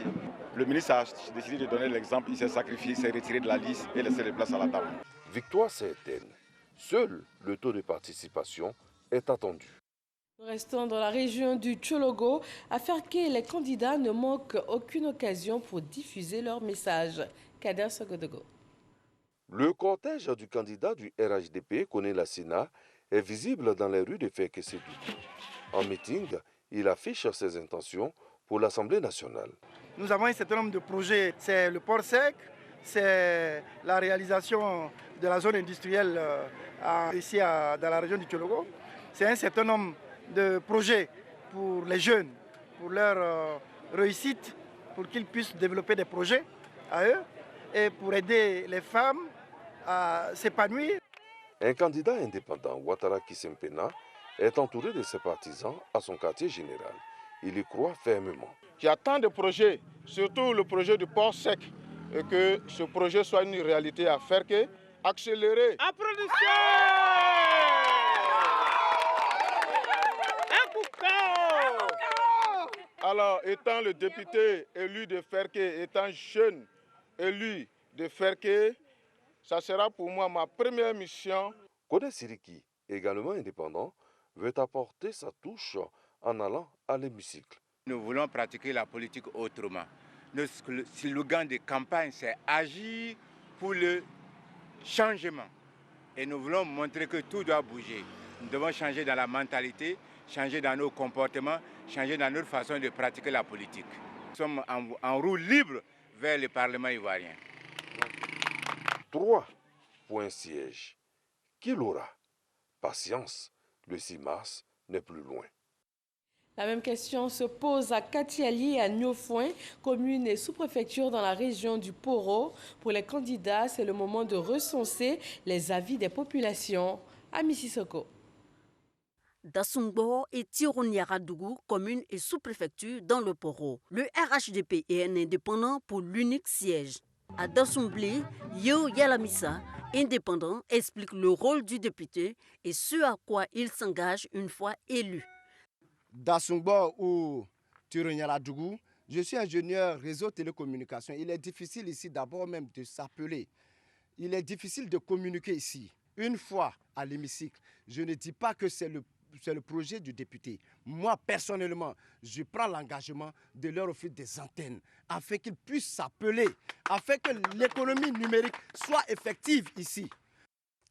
Le ministre a décidé de donner l'exemple, il s'est sacrifié, il s'est retiré de la liste et laissé les places à la table. Victoire certaine. Seul le taux de participation est attendu. Nous restons dans la région du Tchologo afin que les candidats ne manquent aucune occasion pour diffuser leur message. Kader Sogodogo. Le cortège du candidat du RHDP, Koné Lassina, est visible dans les rues de Fekessédou. En meeting, il affiche ses intentions pour l'Assemblée nationale. Nous avons un certain nombre de projets. C'est le port sec, c'est la réalisation de la zone industrielle ici dans la région du Tchologo. C'est un certain nombre de projets pour les jeunes, pour leur réussite, pour qu'ils puissent développer des projets à eux et pour aider les femmes à s'épanouir. Un candidat indépendant, Ouattara Kisempena, est entouré de ses partisans à son quartier général. Il y croit fermement. Il y a tant de projets, surtout le projet du port sec, et que ce projet soit une réalité à faire que accélérer. Applaudissements! Alors, étant le député élu de Ferke, étant jeune élu de Ferke, ça sera pour moi ma première mission. Kodé Siriki, également indépendant, veut apporter sa touche en allant à l'hémicycle. Nous voulons pratiquer la politique autrement. Le slogan de campagne, c'est agir pour le changement. Et nous voulons montrer que tout doit bouger. Nous devons changer dans la mentalité, changer dans nos comportements, changer dans notre façon de pratiquer la politique. Nous sommes en roue libre vers le Parlement ivoirien. 3 points sièges. Qui l'aura? Patience, le 6 mars n'est plus loin. La même question se pose à Katiali et à Niofouin, commune et sous-préfecture dans la région du Poro. Pour les candidats, c'est le moment de recenser les avis des populations. À Mississoko. Dassungbo et Tironiaradougou, commune et sous-préfecture dans le Poro. Le RHDP est un indépendant pour l'unique siège. À Dassumblé, Yo Yalamissa, indépendant, explique le rôle du député et ce à quoi il s'engage une fois élu. Dassungbo ou Tironiaradougou, je suis ingénieur réseau télécommunications. Il est difficile ici d'abord même de s'appeler. Il est difficile de communiquer ici. Une fois à l'hémicycle, je ne dis pas que c'est le projet du député. Moi, personnellement, je prends l'engagement de leur offrir des antennes afin qu'ils puissent s'appeler, afin que l'économie numérique soit effective ici.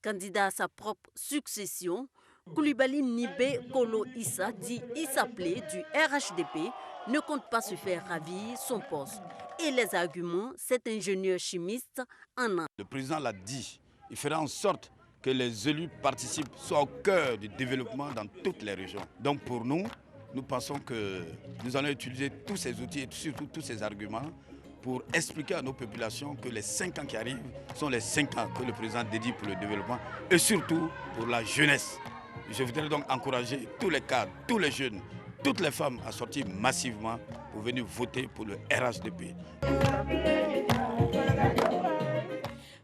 Candidat à sa propre succession, Koulibaly Nibé Kolo Issa, dit Issaplé du RHDP, ne compte pas se faire ravir son poste. Et les arguments, cet ingénieur chimiste en a. Le président l'a dit, il fera en sorte que les élus participent, soient au cœur du développement dans toutes les régions. Donc pour nous, nous pensons que nous allons utiliser tous ces outils et surtout tous ces arguments pour expliquer à nos populations que les 5 ans qui arrivent sont les 5 ans que le président dédie pour le développement et surtout pour la jeunesse. Je voudrais donc encourager tous les cadres, tous les jeunes, toutes les femmes à sortir massivement pour venir voter pour le RHDP.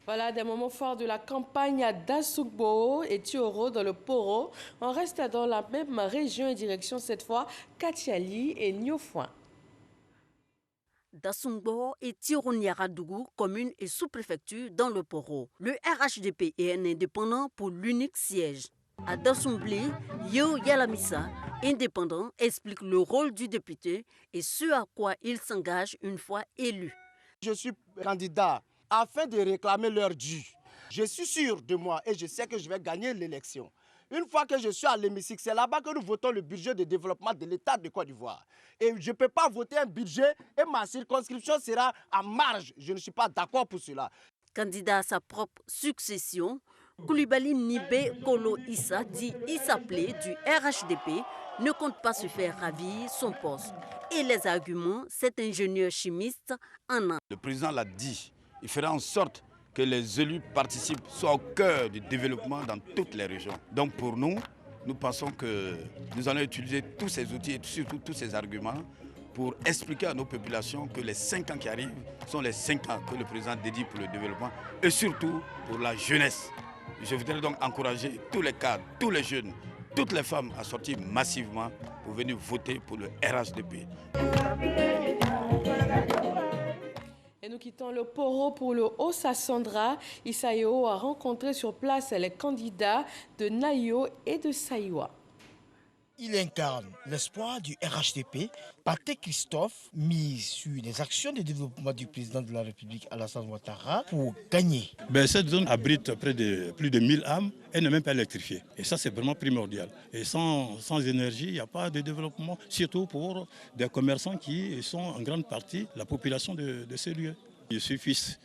Voilà. Voilà des moments forts de la campagne d'Assoukbo et Tioro dans le Poro. On reste dans la même région et direction cette fois Katiali et Niofouin. Dassungbo et Tioro-Niaradougou, commune et sous-préfecture dans le Poro. Le RHDP est un indépendant pour l'unique siège. À Dassumblé, Yo Yalamissa, indépendant, explique le rôle du député et ce à quoi il s'engage une fois élu. Je suis candidat afin de réclamer leur dû. Je suis sûr de moi et je sais que je vais gagner l'élection. Une fois que je suis à l'hémicycle, c'est là-bas que nous votons le budget de développement de l'État de Côte d'Ivoire. Et je ne peux pas voter un budget et ma circonscription sera en marge. Je ne suis pas d'accord pour cela. Candidat à sa propre succession, Koulibaly Nibé Kolo Issa, dit Issa Plé du RHDP, ne compte pas se faire ravir son poste. Et les arguments, cet ingénieur chimiste en a. Le président l'a dit, il fera en sorte que les élus participent, soient au cœur du développement dans toutes les régions. Donc pour nous, nous pensons que nous allons utiliser tous ces outils et surtout tous ces arguments pour expliquer à nos populations que les 5 ans qui arrivent sont les 5 ans que le président dédie pour le développement et surtout pour la jeunesse. Je voudrais donc encourager tous les cadres, tous les jeunes, toutes les femmes à sortir massivement pour venir voter pour le RHDP. Et nous quittons le Poro pour le Haut-Sassandra. Isaïo a rencontré sur place les candidats de Nayo et de Saïwa. Il incarne l'espoir du RHDP. Pathé Christophe mise sur les actions de développement du président de la République Alassane Ouattara pour gagner. Cette zone abrite plus de 1000 âmes. Elle n'est même pas électrifiée. Et ça, c'est vraiment primordial. Et sans énergie, il n'y a pas de développement, surtout pour des commerçants qui sont en grande partie la population de ces lieux. Je suis fils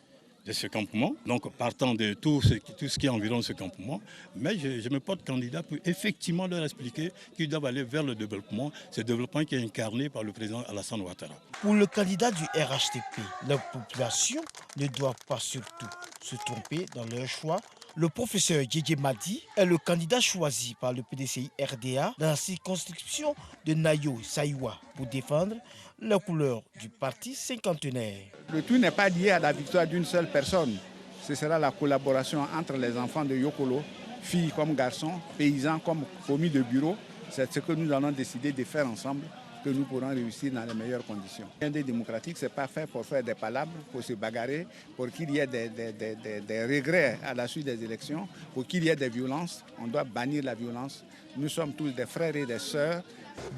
de ce campement, donc partant de tout ce qui environne ce campement, mais je me porte candidat pour effectivement leur expliquer qu'ils doivent aller vers le développement, ce développement qui est incarné par le président Alassane Ouattara. Pour le candidat du RHDP, la population ne doit pas surtout se tromper dans leur choix. Le professeur Djedje Madi est le candidat choisi par le PDCI RDA dans la circonscription de Nayo Saïwa pour défendre la couleur du parti cinquantenaire. Le tout n'est pas lié à la victoire d'une seule personne. Ce sera la collaboration entre les enfants de Yokolo, filles comme garçons, paysans comme commis de bureau. C'est ce que nous allons décider de faire ensemble, que nous pourrons réussir dans les meilleures conditions. Un des démocratiques, ce n'est pas fait pour faire des palabres, pour se bagarrer, pour qu'il y ait des regrets à la suite des élections, pour qu'il y ait des violences. On doit bannir la violence. Nous sommes tous des frères et des sœurs.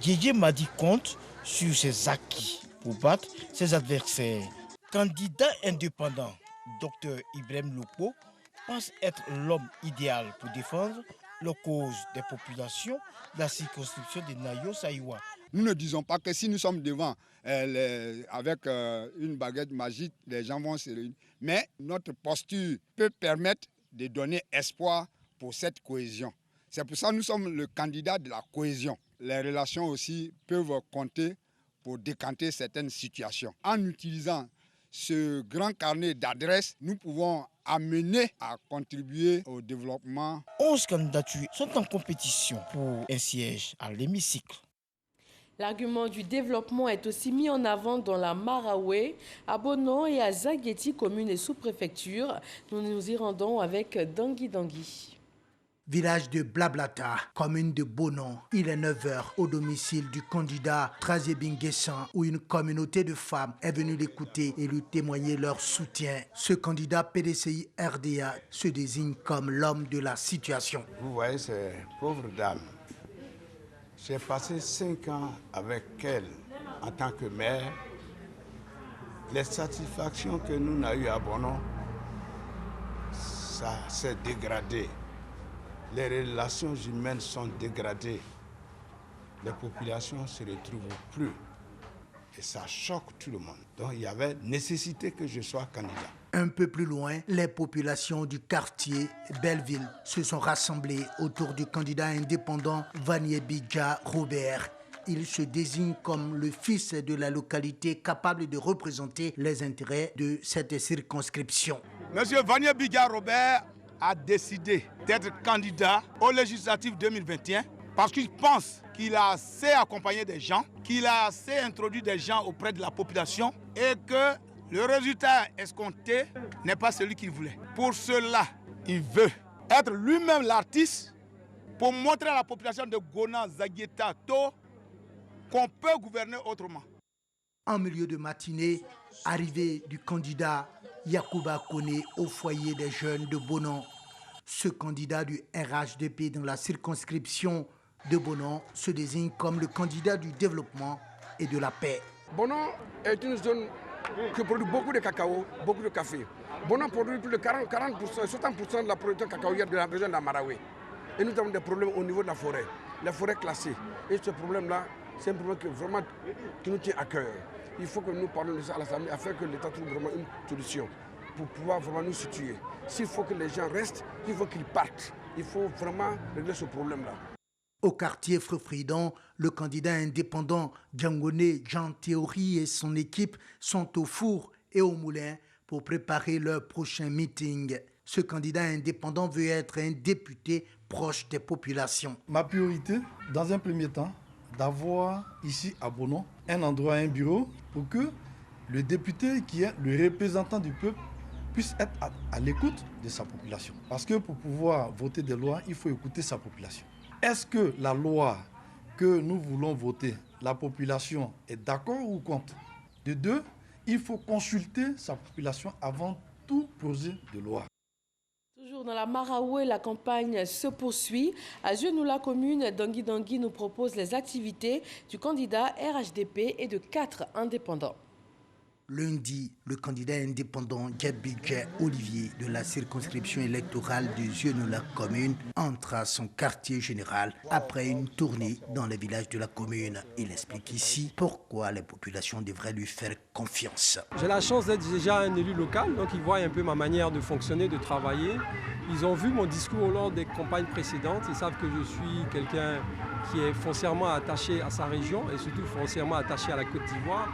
Djedje Madi compte sur ses acquis pour battre ses adversaires. Candidat indépendant, Dr Ibrahim Lopo pense être l'homme idéal pour défendre la cause des populations de la circonscription de Nayo Saïwa. Nous ne disons pas que si nous sommes devant avec une baguette magique, les gens vont se réunir. Mais notre posture peut permettre de donner espoir pour cette cohésion. C'est pour ça que nous sommes le candidat de la cohésion. Les relations aussi peuvent compter pour décanter certaines situations. En utilisant ce grand carnet d'adresses, nous pouvons amener à contribuer au développement. 11 candidatures sont en compétition pour un siège à l'hémicycle. L'argument du développement est aussi mis en avant dans la Maraoué, à Bonon et à Zagueti, commune et sous-préfecture. Nous nous y rendons avec Dangui Dangui. Village de Blablata, commune de Bonon. Il est 9h au domicile du candidat Trazebin Guessan où une communauté de femmes est venue l'écouter et lui témoigner leur soutien. Ce candidat PDCI RDA se désigne comme l'homme de la situation. Vous voyez ces pauvres dames. J'ai passé 5 ans avec elle en tant que maire. Les satisfactions que nous avons eues à Bonon, ça s'est dégradé. Les relations humaines sont dégradées. Les populations ne se retrouvent plus. Et ça choque tout le monde. Donc il y avait nécessité que je sois candidat. Un peu plus loin, les populations du quartier Belleville se sont rassemblées autour du candidat indépendant Vanier Bidja Robert. Il se désigne comme le fils de la localité capable de représenter les intérêts de cette circonscription. Monsieur Vanier Bidja Robert a décidé d'être candidat aux législatives 2021 parce qu'il pense qu'il a assez accompagné des gens, qu'il a assez introduit des gens auprès de la population et que Le résultat escompté n'est pas celui qu'il voulait. Pour cela, il veut être lui-même l'artiste pour montrer à la population de Gona, Zagueta, To qu'on peut gouverner autrement. En milieu de matinée, arrivée du candidat Yacouba Koné au foyer des jeunes de Bonon. Ce candidat du RHDP dans la circonscription de Bonon se désigne comme le candidat du développement et de la paix. Bonon est une zone qui produit beaucoup de cacao, beaucoup de café. Bonon produit plus de 40%, 60% de la production cacaoyère de la région d'Amaraoui. Et nous avons des problèmes au niveau de la forêt, les forêts classées. Et ce problème-là, c'est un problème qui nous tient à cœur. Il faut que nous parlions de ça à l'Assemblée afin que l'État trouve vraiment une solution pour pouvoir vraiment nous situer. S'il faut que les gens restent, il faut qu'ils partent. Il faut vraiment régler ce problème-là. Au quartier Frefridon, le candidat indépendant Djangoné Jean Théory et son équipe sont au four et au moulin pour préparer leur prochain meeting. Ce candidat indépendant veut être un député proche des populations. Ma priorité, dans un premier temps, d'avoir ici à Bonon un endroit, un bureau pour que le député qui est le représentant du peuple puisse être à l'écoute de sa population. Parce que pour pouvoir voter des lois, il faut écouter sa population. Est-ce que la loi que nous voulons voter, la population est d'accord ou contre? De deux, il faut consulter sa population avant tout projet de loi. Toujours dans la Maraoué, la campagne se poursuit. À Genoula commune, Dangui nous propose les activités du candidat RHDP et de 4 indépendants. Lundi, le candidat indépendant Djabidja Olivier de la circonscription électorale de Genoula commune entre à son quartier général après une tournée dans les villages de la commune. Il explique ici pourquoi les populations devraient lui faire confiance. J'ai la chance d'être déjà un élu local, donc ils voient un peu ma manière de fonctionner, de travailler. Ils ont vu mon discours lors des campagnes précédentes. Ils savent que je suis quelqu'un qui est foncièrement attaché à sa région et surtout foncièrement attaché à la Côte d'Ivoire.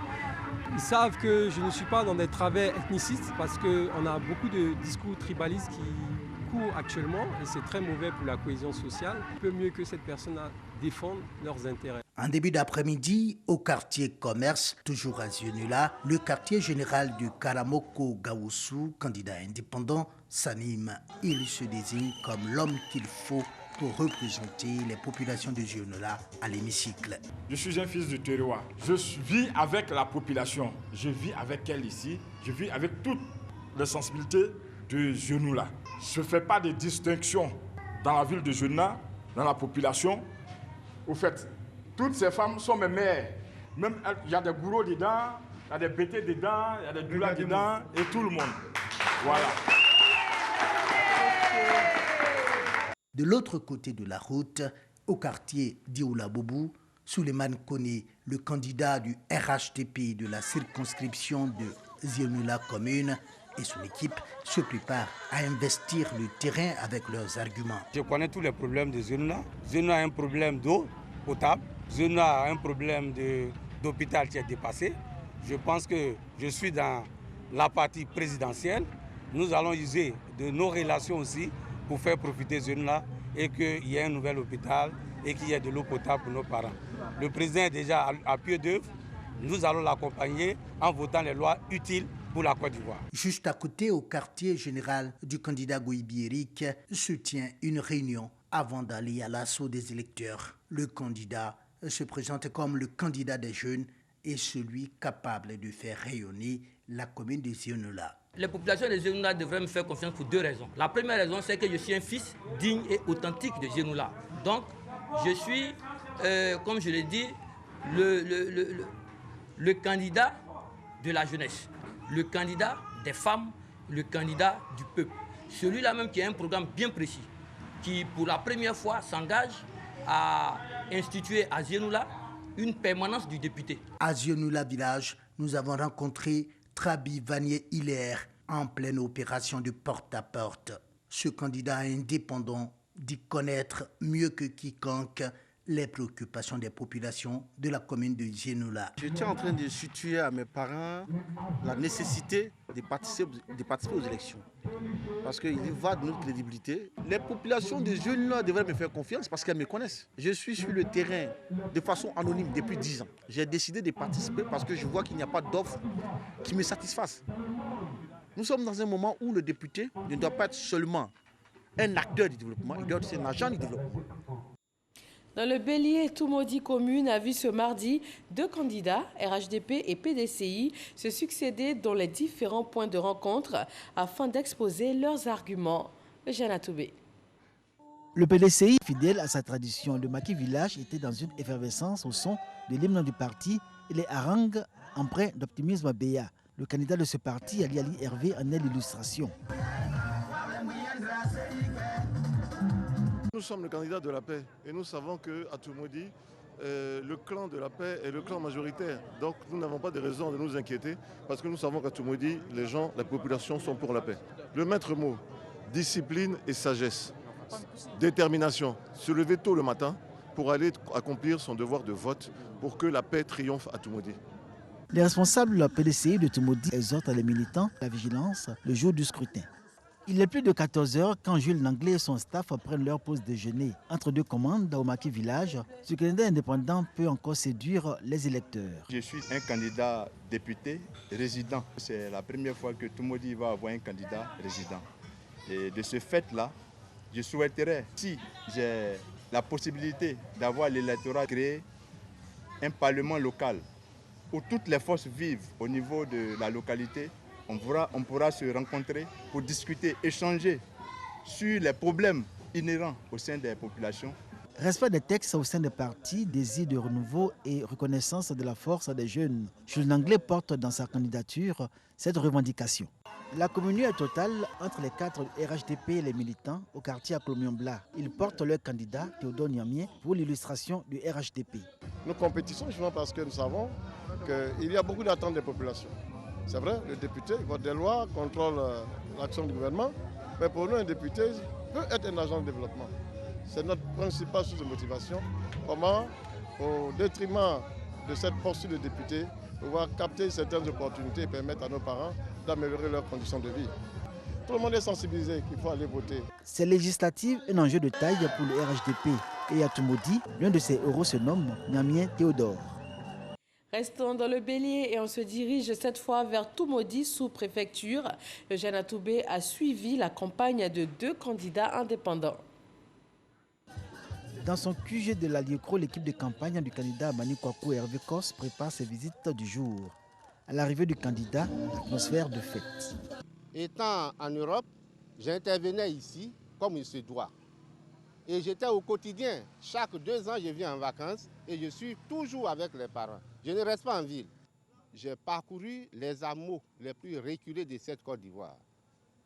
Ils savent que je ne suis pas dans des travers ethnicistes parce qu'on a beaucoup de discours tribalistes qui courent actuellement et c'est très mauvais pour la cohésion sociale. Il peut mieux que cette personne défendre leurs intérêts. En début d'après-midi, au quartier Commerce, toujours à Zionula, le quartier général du Karamoko Gawusu, candidat indépendant, s'anime. Il se désigne comme l'homme qu'il faut pour représenter les populations de Zionula à l'hémicycle. Je suis un fils de terroir. Je vis avec la population. Je vis avec elle ici. Je vis avec toutes les sensibilités de Zionula. Je ne fais pas de distinction dans la ville de Zionula, dans la population. Au fait, toutes ces femmes sont mes mères. Même il y a des gourous dedans, il y a des bétés dedans, il y a des doulas dedans et tout le monde. Voilà. De l'autre côté de la route, au quartier d'Ioulaboubou, Souleymane Koné, le candidat du RHDP de la circonscription de Zionula commune, et son équipe se préparent à investir le terrain avec leurs arguments. Je connais tous les problèmes de Zionula. Zionula a un problème d'eau potable. Zionula a un problème d'hôpital qui est dépassé. Je pense que je suis dans la partie présidentielle. Nous allons user de nos relations aussi pour faire profiter Zionula et qu'il y ait un nouvel hôpital et qu'il y ait de l'eau potable pour nos parents. Le président est déjà à pied d'œuvre. Nous allons l'accompagner en votant les lois utiles pour la Côte d'Ivoire. Juste à côté, au quartier général du candidat Goïbi Eric, se tient une réunion avant d'aller à l'assaut des électeurs. Le candidat se présente comme le candidat des jeunes et celui capable de faire rayonner la commune de Zionula. Les populations de Zionula devraient me faire confiance pour deux raisons. La première raison, c'est que je suis un fils digne et authentique de Zionula. Donc, je suis, comme je l'ai dit, le candidat de la jeunesse, le candidat des femmes, le candidat du peuple. Celui-là même qui a un programme bien précis, qui pour la première fois s'engage à instituer à Zionula une permanence du député. À Zionula village, nous avons rencontré Trabi Vanier-Hilaire en pleine opération de porte-à-porte. Ce candidat indépendant dit connaître mieux que quiconque les préoccupations des populations de la commune de Djenoula. J'étais en train de situer à mes parents la nécessité de participer aux élections. Parce qu'il y va de notre crédibilité. Les populations de Djenoula devraient me faire confiance parce qu'elles me connaissent. Je suis sur le terrain de façon anonyme depuis 10 ans. J'ai décidé de participer parce que je vois qu'il n'y a pas d'offre qui me satisfasse. Nous sommes dans un moment où le député ne doit pas être seulement un acteur du développement, il doit être un agent du développement. Dans le Bélier, Toumoudi commune a vu ce mardi 2 candidats, RHDP et PDCI, se succéder dans les différents points de rencontre afin d'exposer leurs arguments. Eugène Atoubé. Le PDCI, fidèle à sa tradition, le Maquis Village était dans une effervescence au son de l'hymne du parti et les harangues empreints d'optimisme béat. Le candidat de ce parti, Ali Hervé, en est l'illustration. Nous sommes le candidat de la paix et nous savons qu'à Toumoudi, le clan de la paix est le clan majoritaire. Donc nous n'avons pas de raison de nous inquiéter parce que nous savons qu'à Toumoudi, les gens, la population sont pour la paix. Le maître mot, discipline et sagesse, détermination, se lever tôt le matin pour aller accomplir son devoir de vote pour que la paix triomphe à Toumoudi. Les responsables de la PDCI de Toumoudi exhortent les militants à la vigilance le jour du scrutin. Il est plus de 14 h quand Jules Nanglais et son staff prennent leur pause déjeuner. Entre deux commandes, au Maquis Village, ce candidat indépendant peut encore séduire les électeurs. Je suis un candidat député résident. C'est la première fois que Toumoudi va avoir un candidat résident. Et de ce fait-là, je souhaiterais, si j'ai la possibilité d'avoir l'électorat créé, un parlement local où toutes les forces vivent au niveau de la localité, on pourra se rencontrer pour discuter, échanger sur les problèmes inhérents au sein des populations. Respect des textes au sein des partis, désir de renouveau et reconnaissance de la force des jeunes. Jules Nanglais porte dans sa candidature cette revendication. La communion est totale entre les cadres du RHDP et les militants au quartier à Colomion-Blas. Ils portent leur candidat, Théodore Niamien, pour l'illustration du RHDP. Nous compétissons justement parce que nous savons qu'il y a beaucoup d'attentes des populations. C'est vrai, le député vote des lois, contrôle l'action du gouvernement, mais pour nous, un député peut être un agent de développement. C'est notre principale source de motivation. Comment, au détriment de cette posture de député, pouvoir capter certaines opportunités et permettre à nos parents d'améliorer leurs conditions de vie. Tout le monde est sensibilisé qu'il faut aller voter. Ces législatives, un enjeu de taille pour le RHDP. Et à Toumoudi, l'un de ses héros se nomme Niamien Théodore. Restons dans le Bélier et on se dirige cette fois vers Toumoudi sous-préfecture. Eugène Atoubé a suivi la campagne de 2 candidats indépendants. Dans son QG de la Liocro, l'équipe de campagne du candidat Mani Kwaku Hervé Kos prépare ses visites du jour. À l'arrivée du candidat, atmosphère de fête. Étant en Europe, j'intervenais ici comme il se doit. Et j'étais au quotidien. Chaque 2 ans, je viens en vacances et je suis toujours avec les parents. Je ne reste pas en ville. J'ai parcouru les hameaux les plus reculés de cette Côte d'Ivoire.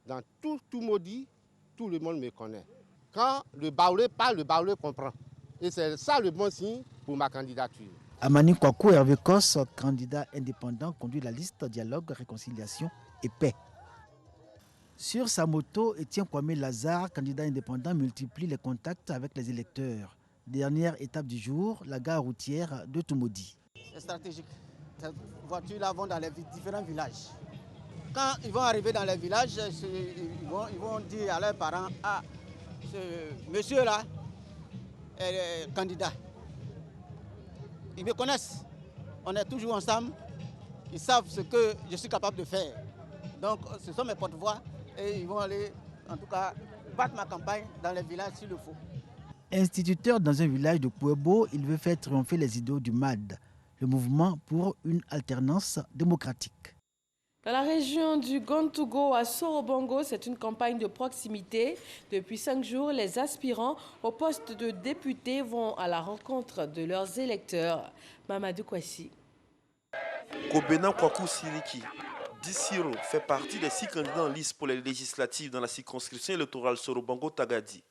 Dans tout Toumoudi, tout le monde me connaît. Quand le Baoulé parle, le Baoulé comprend. Et c'est ça le bon signe pour ma candidature. Amani Kwaku Hervé Kos, candidat indépendant, conduit la liste dialogue, réconciliation et paix. Sur sa moto, Etienne Kwame Lazare, candidat indépendant, multiplie les contacts avec les électeurs. Dernière étape du jour, la gare routière de Toumoudi. C'est stratégique. Ces voitures-là vont dans les différents villages. Quand ils vont arriver dans les villages, ils vont dire à leurs parents, ah, ce monsieur-là est candidat. Ils me connaissent. On est toujours ensemble. Ils savent ce que je suis capable de faire. Donc, ce sont mes porte-voix et ils vont aller, en tout cas, battre ma campagne dans les villages s'il le faut. Instituteur dans un village de Puebo, il veut faire triompher les idéaux du MAD, le mouvement pour une alternance démocratique. Dans la région du Gontougo à Sorobongo, c'est une campagne de proximité. Depuis 5 jours, les aspirants au poste de député vont à la rencontre de leurs électeurs. Mamadou Kwasi. Kobena Kwaku Siriki, Dissiro, fait partie des 6 candidats en lice pour les législatives dans la circonscription électorale Sorobongo-Tagadi.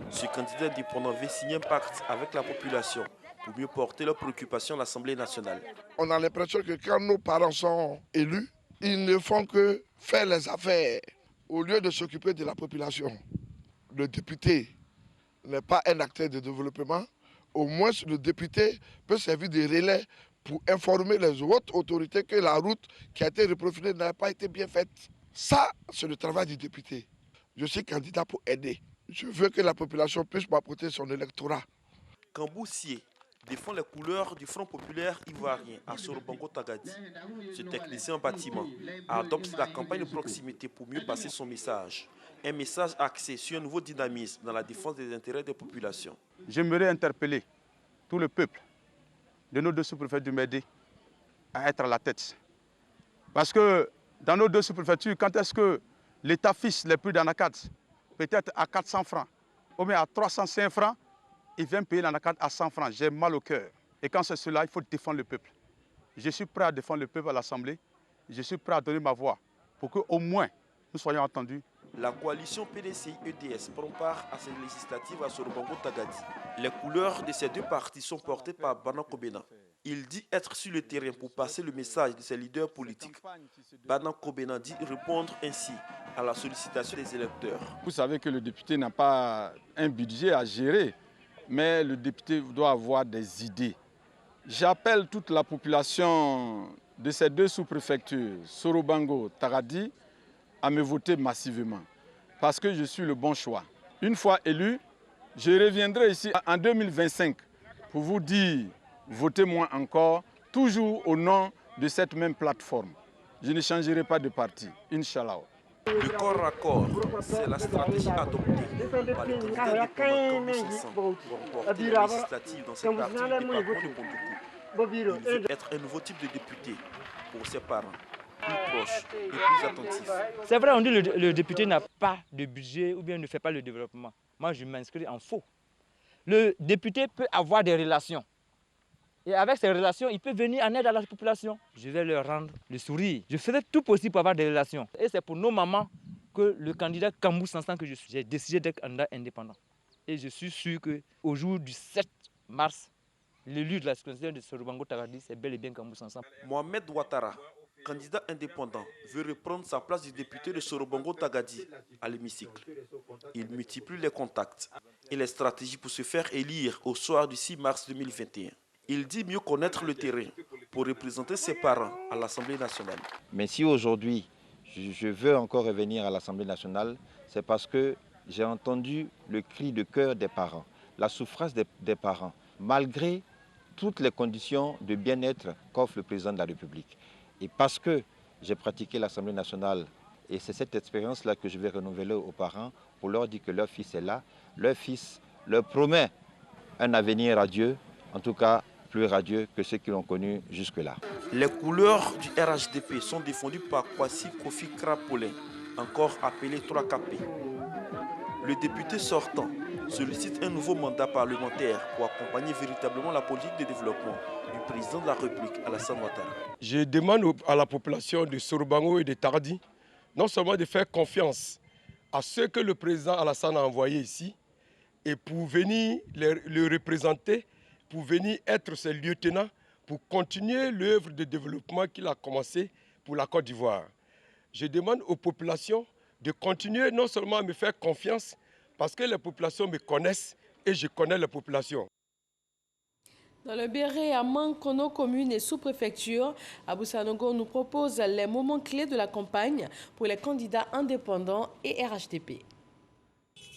Ce candidat indépendant veut signer un pacte avec la population pour mieux porter leurs préoccupations à l'Assemblée nationale. On a l'impression que quand nos parents sont élus, ils ne font que faire les affaires au lieu de s'occuper de la population. Le député n'est pas un acteur de développement au moins le député peut servir de relais pour informer les autres autorités que la route qui a été reprofilée n'a pas été bien faite. Ça, c'est le travail du député. Je suis candidat pour aider. Je veux que la population puisse m'apporter son électorat. Kamboussier défend les couleurs du Front populaire ivoirien à Sorobango Tagadi. Ce technicien en bâtiment adopte la campagne de proximité pour mieux passer son message. Un message axé sur un nouveau dynamisme dans la défense des intérêts des populations. J'aimerais interpeller tout le peuple de nos deux sous-préfectures m'aider à être à la tête. Parce que dans nos deux sous-préfectures, quand est-ce que l'État fixe les prix d'anacad, peut-être à 400 francs, ou bien à 305 francs, il vient payer l'anacad à 100 francs. J'ai mal au cœur. Et quand c'est cela, il faut défendre le peuple. Je suis prêt à défendre le peuple à l'Assemblée. Je suis prêt à donner ma voix pour qu'au moins nous soyons entendus. La coalition PDCI-EDS prend part à ces législatives à Sorobango Tagadi. Les couleurs de ces deux partis sont portées par Banan Kobena. Il dit être sur le terrain pour passer le message de ses leaders politiques. Banan Kobena dit répondre ainsi à la sollicitation des électeurs. Vous savez que le député n'a pas un budget à gérer, mais le député doit avoir des idées. J'appelle toute la population de ces deux sous-préfectures, Sorobango, Tagadi, à me voter massivement, parce que je suis le bon choix. Une fois élu, je reviendrai ici en 2025 pour vous dire, votez-moi encore, toujours au nom de cette même plateforme. Je ne changerai pas de parti, Inch'Allah. Le corps à corps, c'est la stratégie adoptée par les candidats indépendants pour remporter les législatives dans cette partie du département de Bondoukou. Il veut être un nouveau type de député pour ses parents, plus proches et plus attentifs. C'est vrai, on dit que le député n'a pas de budget ou bien ne fait pas le développement. Moi, je m'inscris en faux. Le député peut avoir des relations. Et avec ces relations, il peut venir en aide à la population. Je vais leur rendre le sourire. Je ferai tout possible pour avoir des relations. Et c'est pour nos mamans que le candidat Kambou Sansan que je suis, j'ai décidé d'être candidat indépendant. Et je suis sûr qu'au jour du 7 mars, l'élu de la circonscription de Sorobango Tagadi, c'est bel et bien Kambou Sansan. Mohamed Ouattara, candidat indépendant, veut reprendre sa place du député de Sorobango Tagadi à l'hémicycle. Il multiplie les contacts et les stratégies pour se faire élire au soir du 6 mars 2021. Il dit mieux connaître le terrain pour représenter ses parents à l'Assemblée nationale. Mais si aujourd'hui, je veux encore revenir à l'Assemblée nationale, c'est parce que j'ai entendu le cri de cœur des parents, la souffrance des parents, malgré toutes les conditions de bien-être qu'offre le président de la République. Et parce que j'ai pratiqué l'Assemblée nationale, et c'est cette expérience-là que je vais renouveler aux parents pour leur dire que leur fils est là, leur fils leur promet un avenir radieux, en tout cas plus radieux que ceux qui l'ont connu jusque-là. Les couleurs du RHDP sont défendues par Kwasi Kofi Krapolin, encore appelé 3KP. Le député sortant sollicite un nouveau mandat parlementaire pour accompagner véritablement la politique de développement du président de la République, Alassane Ouattara. Je demande à la population de Sorobango et de Tagadi non seulement de faire confiance à ceux que le président Alassane a envoyés ici et pour venir le représenter, pour venir être ses lieutenants, pour continuer l'œuvre de développement qu'il a commencé pour la Côte d'Ivoire. Je demande aux populations de continuer non seulement à me faire confiance, parce que les populations me connaissent et je connais les populations. Dans le Béret, à Mankono, commune et sous-préfecture, Abou Sanogo nous propose les moments clés de la campagne pour les candidats indépendants et RHDP.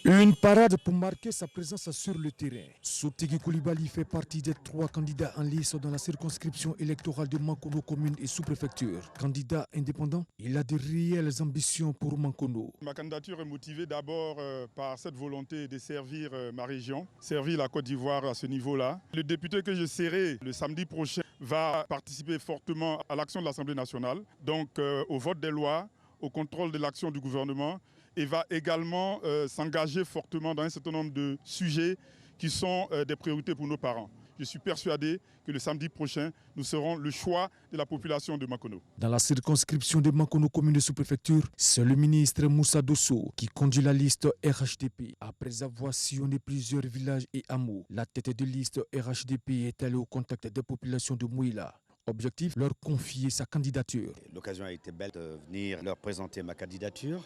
Une parade pour marquer sa présence sur le terrain. Sotigui Koulibaly fait partie des 3 candidats en lice dans la circonscription électorale de Mankono commune et sous-préfecture. Candidat indépendant, il a de réelles ambitions pour Mankono. Ma candidature est motivée d'abord par cette volonté de servir ma région, servir la Côte d'Ivoire à ce niveau-là. Le député que je serai le samedi prochain va participer fortement à l'action de l'Assemblée nationale, donc au vote des lois, au contrôle de l'action du gouvernement, et va également s'engager fortement dans un certain nombre de sujets qui sont des priorités pour nos parents. Je suis persuadé que le samedi prochain, nous serons le choix de la population de Mankono. Dans la circonscription de Mankono, commune de sous-préfecture, c'est le ministre Moussa Dosso qui conduit la liste RHDP. Après avoir sillonné plusieurs villages et hameaux, la tête de liste RHDP est allée au contact des populations de Mouila. Objectif, leur confier sa candidature. L'occasion a été belle de venir leur présenter ma candidature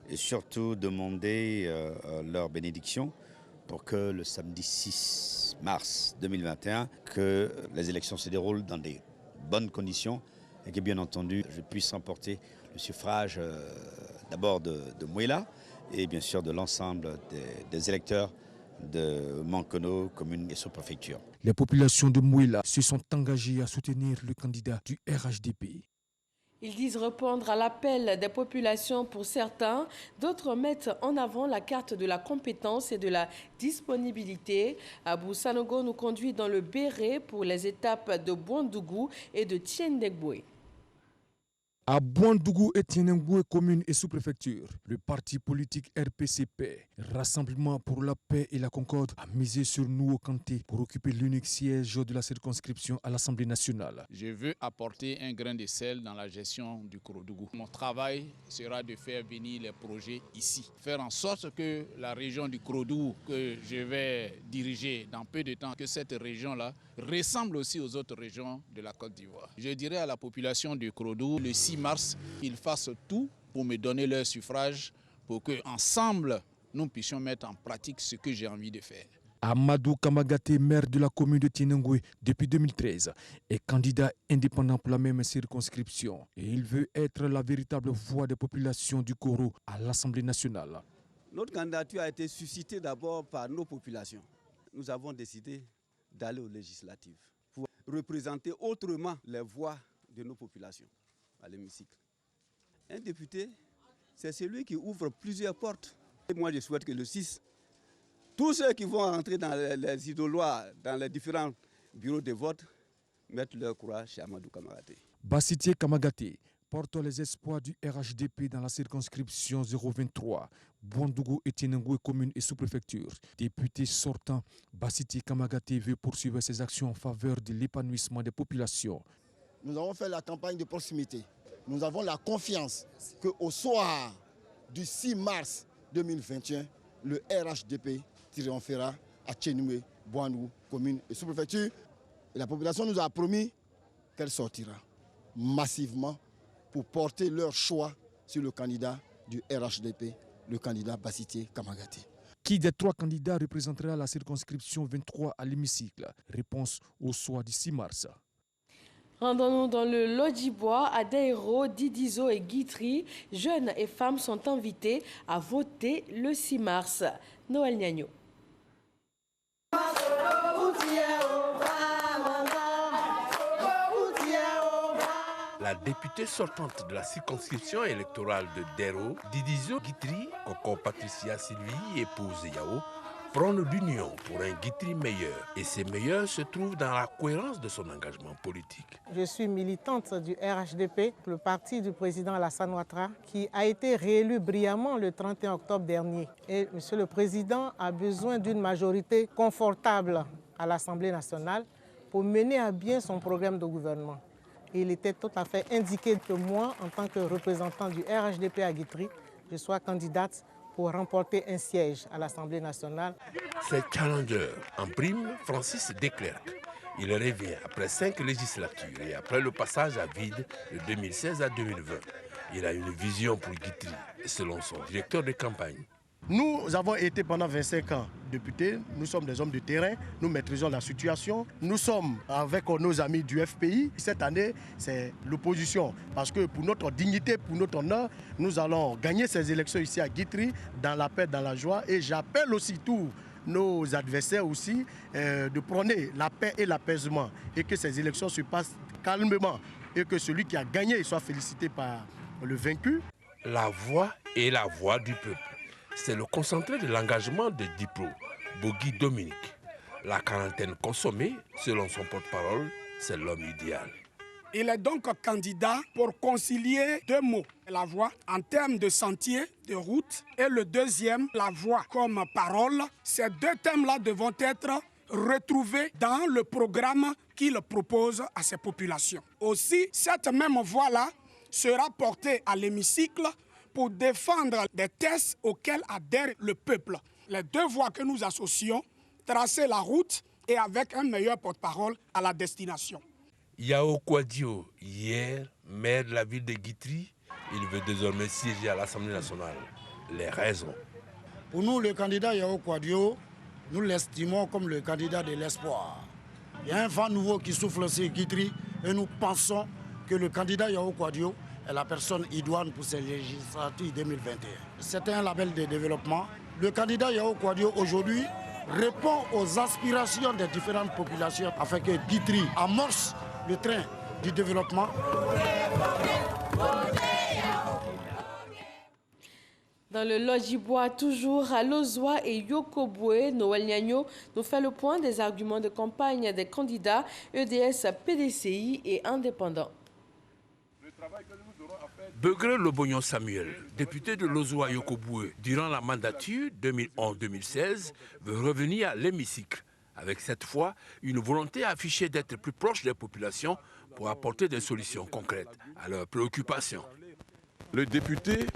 et surtout demander leur bénédiction pour que le samedi 6 mars 2021, que les élections se déroulent dans des bonnes conditions et que bien entendu je puisse remporter le suffrage d'abord de Mouila et bien sûr de l'ensemble des électeurs de Mankono, commune et sous-préfecture. Les populations de Mouila se sont engagées à soutenir le candidat du RHDP. Ils disent répondre à l'appel des populations pour certains, d'autres mettent en avant la carte de la compétence et de la disponibilité. Abou Sanogo nous conduit dans le Béré pour les étapes de Bouandougou et de Tiendegboé. À Bouandougou et Tiendegboé, commune et sous-préfecture, le parti politique RPCP, Rassemblement pour la paix et la concorde, a misé sur Nouo Kanté pour occuper l'unique siège de la circonscription à l'Assemblée nationale. Je veux apporter un grain de sel dans la gestion du Kouroudougou. Mon travail sera de faire venir les projets ici, faire en sorte que la région du Kouroudougou que je vais diriger dans peu de temps, que cette région-là ressemble aussi aux autres régions de la Côte d'Ivoire. Je dirais à la population du Kouroudougou, le 6 mars, qu'ils fassent tout pour me donner leur suffrage, pour qu'ensemble, nous puissions mettre en pratique ce que j'ai envie de faire. Amadou Kamagaté, maire de la commune de Tiendegboé depuis 2013, est candidat indépendant pour la même circonscription. Et il veut être la véritable voix des populations du Koro à l'Assemblée nationale. Notre candidature a été suscitée d'abord par nos populations. Nous avons décidé d'aller aux législatives pour représenter autrement les voix de nos populations à l'hémicycle. Un député, c'est celui qui ouvre plusieurs portes. Et moi, je souhaite que le 6, tous ceux qui vont entrer dans les idoloirs, dans les différents bureaux de vote, mettent leur courage chez Amadou Kamagaté. Bassitié Kamagaté porte les espoirs du RHDP dans la circonscription 023, Bouandougou et Tiendegboé, commune et sous-préfecture. Député sortant, Bassitié Kamagaté veut poursuivre ses actions en faveur de l'épanouissement des populations. Nous avons fait la campagne de proximité. Nous avons la confiance qu'au soir du 6 mars 2021, le RHDP triomphera à Tiendegboé, Bouandougou, commune et sous-préfecture. Et la population nous a promis qu'elle sortira massivement pour porter leur choix sur le candidat du RHDP, le candidat Bassitié Kamagaté. Qui des trois candidats représentera la circonscription 23 à l'hémicycle? Réponse au soir du 6 mars. Rendons-nous dans le Lodjibois, à Daïro, Didizo et Guitry. Jeunes et femmes sont invités à voter le 6 mars. Noël Niagno. La députée sortante de la circonscription électorale de Daïro, Didizo Guitry, Coco Patricia Sylvie, épouse Yao, prône l'union pour un Guitry meilleur. Et ces meilleurs se trouvent dans la cohérence de son engagement politique. Je suis militante du RHDP, le parti du président Alassane Ouattara, qui a été réélu brillamment le 31 octobre dernier. Et Monsieur le Président a besoin d'une majorité confortable à l'Assemblée nationale pour mener à bien son programme de gouvernement. Et il était tout à fait indiqué que moi, en tant que représentant du RHDP à Guitry, je sois candidate pour remporter un siège à l'Assemblée nationale. C'est challenger. En prime, Francis Declercq. Il revient après 5 législatures et après le passage à vide de 2016 à 2020. Il a une vision pour Guitry, selon son directeur de campagne. Nous avons été pendant 25 ans députés, nous sommes des hommes de terrain, nous maîtrisons la situation. Nous sommes avec nos amis du FPI. Cette année, c'est l'opposition. Parce que pour notre dignité, pour notre honneur, nous allons gagner ces élections ici à Guitry, dans la paix, dans la joie. Et j'appelle aussi tous nos adversaires aussi de prôner la paix et l'apaisement. Et que ces élections se passent calmement. Et que celui qui a gagné soit félicité par le vaincu. La voix est la voix du peuple. C'est le concentré de l'engagement de Dipro, Bogi Dominique. La quarantaine consommée, selon son porte-parole, c'est l'homme idéal. Il est donc candidat pour concilier deux mots, la voix en termes de sentier, de route, et le deuxième, la voix comme parole. Ces deux thèmes-là devront être retrouvés dans le programme qu'il propose à ses populations. Aussi, cette même voix-là sera portée à l'hémicycle pour défendre des thèses auxquelles adhère le peuple. Les deux voies que nous associons, tracer la route et avec un meilleur porte-parole à la destination. Yao Kouadio, hier maire de la ville de Guitry, il veut désormais siéger à l'Assemblée nationale. Les raisons. Pour nous, le candidat Yao Kouadio nous l'estimons comme le candidat de l'espoir. Il y a un vent nouveau qui souffle sur Guitry et nous pensons que le candidat Yao Kouadio est la personne idoine pour ces législatives 2021. C'est un label de développement. Le candidat Yao Kouadio aujourd'hui répond aux aspirations des différentes populations afin que Guitry amorce le train du développement. Dans le Lodjibois, toujours à Lozwa et Yokobwe, Noël Niagno nous fait le point des arguments de campagne des candidats EDS, PDCI et indépendants. Begré Lobognon Samuel, député de Lozwa Yokobwe durant la mandature 2011-2016, veut revenir à l'hémicycle, avec cette fois une volonté affichée d'être plus proche des populations pour apporter des solutions concrètes à leurs préoccupations. Le député,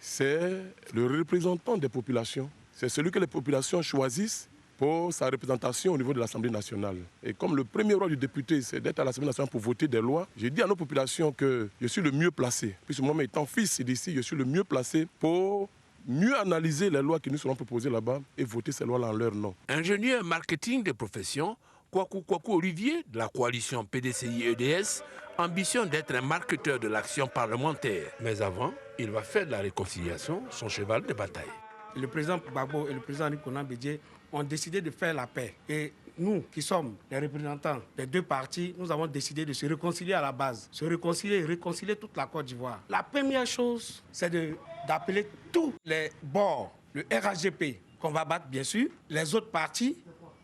c'est le représentant des populations. C'est celui que les populations choisissent pour sa représentation au niveau de l'Assemblée nationale. Et comme le premier rôle du député, c'est d'être à l'Assemblée nationale pour voter des lois, j'ai dit à nos populations que je suis le mieux placé. Puisque moi, étant fils d'ici, je suis le mieux placé pour mieux analyser les lois qui nous seront proposées là-bas et voter ces lois-là en leur nom. Ingénieur marketing des professions, Kwaku Olivier, de la coalition PDCI-EDS, ambitionne d'être un marketeur de l'action parlementaire. Mais avant, il va faire de la réconciliation son cheval de bataille. Le président Gbagbo et le président Henri Konan Bédié ont décidé de faire la paix. Et nous, qui sommes les représentants des deux partis, nous avons décidé de se réconcilier à la base. Se réconcilier, réconcilier toute la Côte d'Ivoire. La première chose, c'est d'appeler tous les bords, le RHDP, qu'on va battre bien sûr, les autres partis,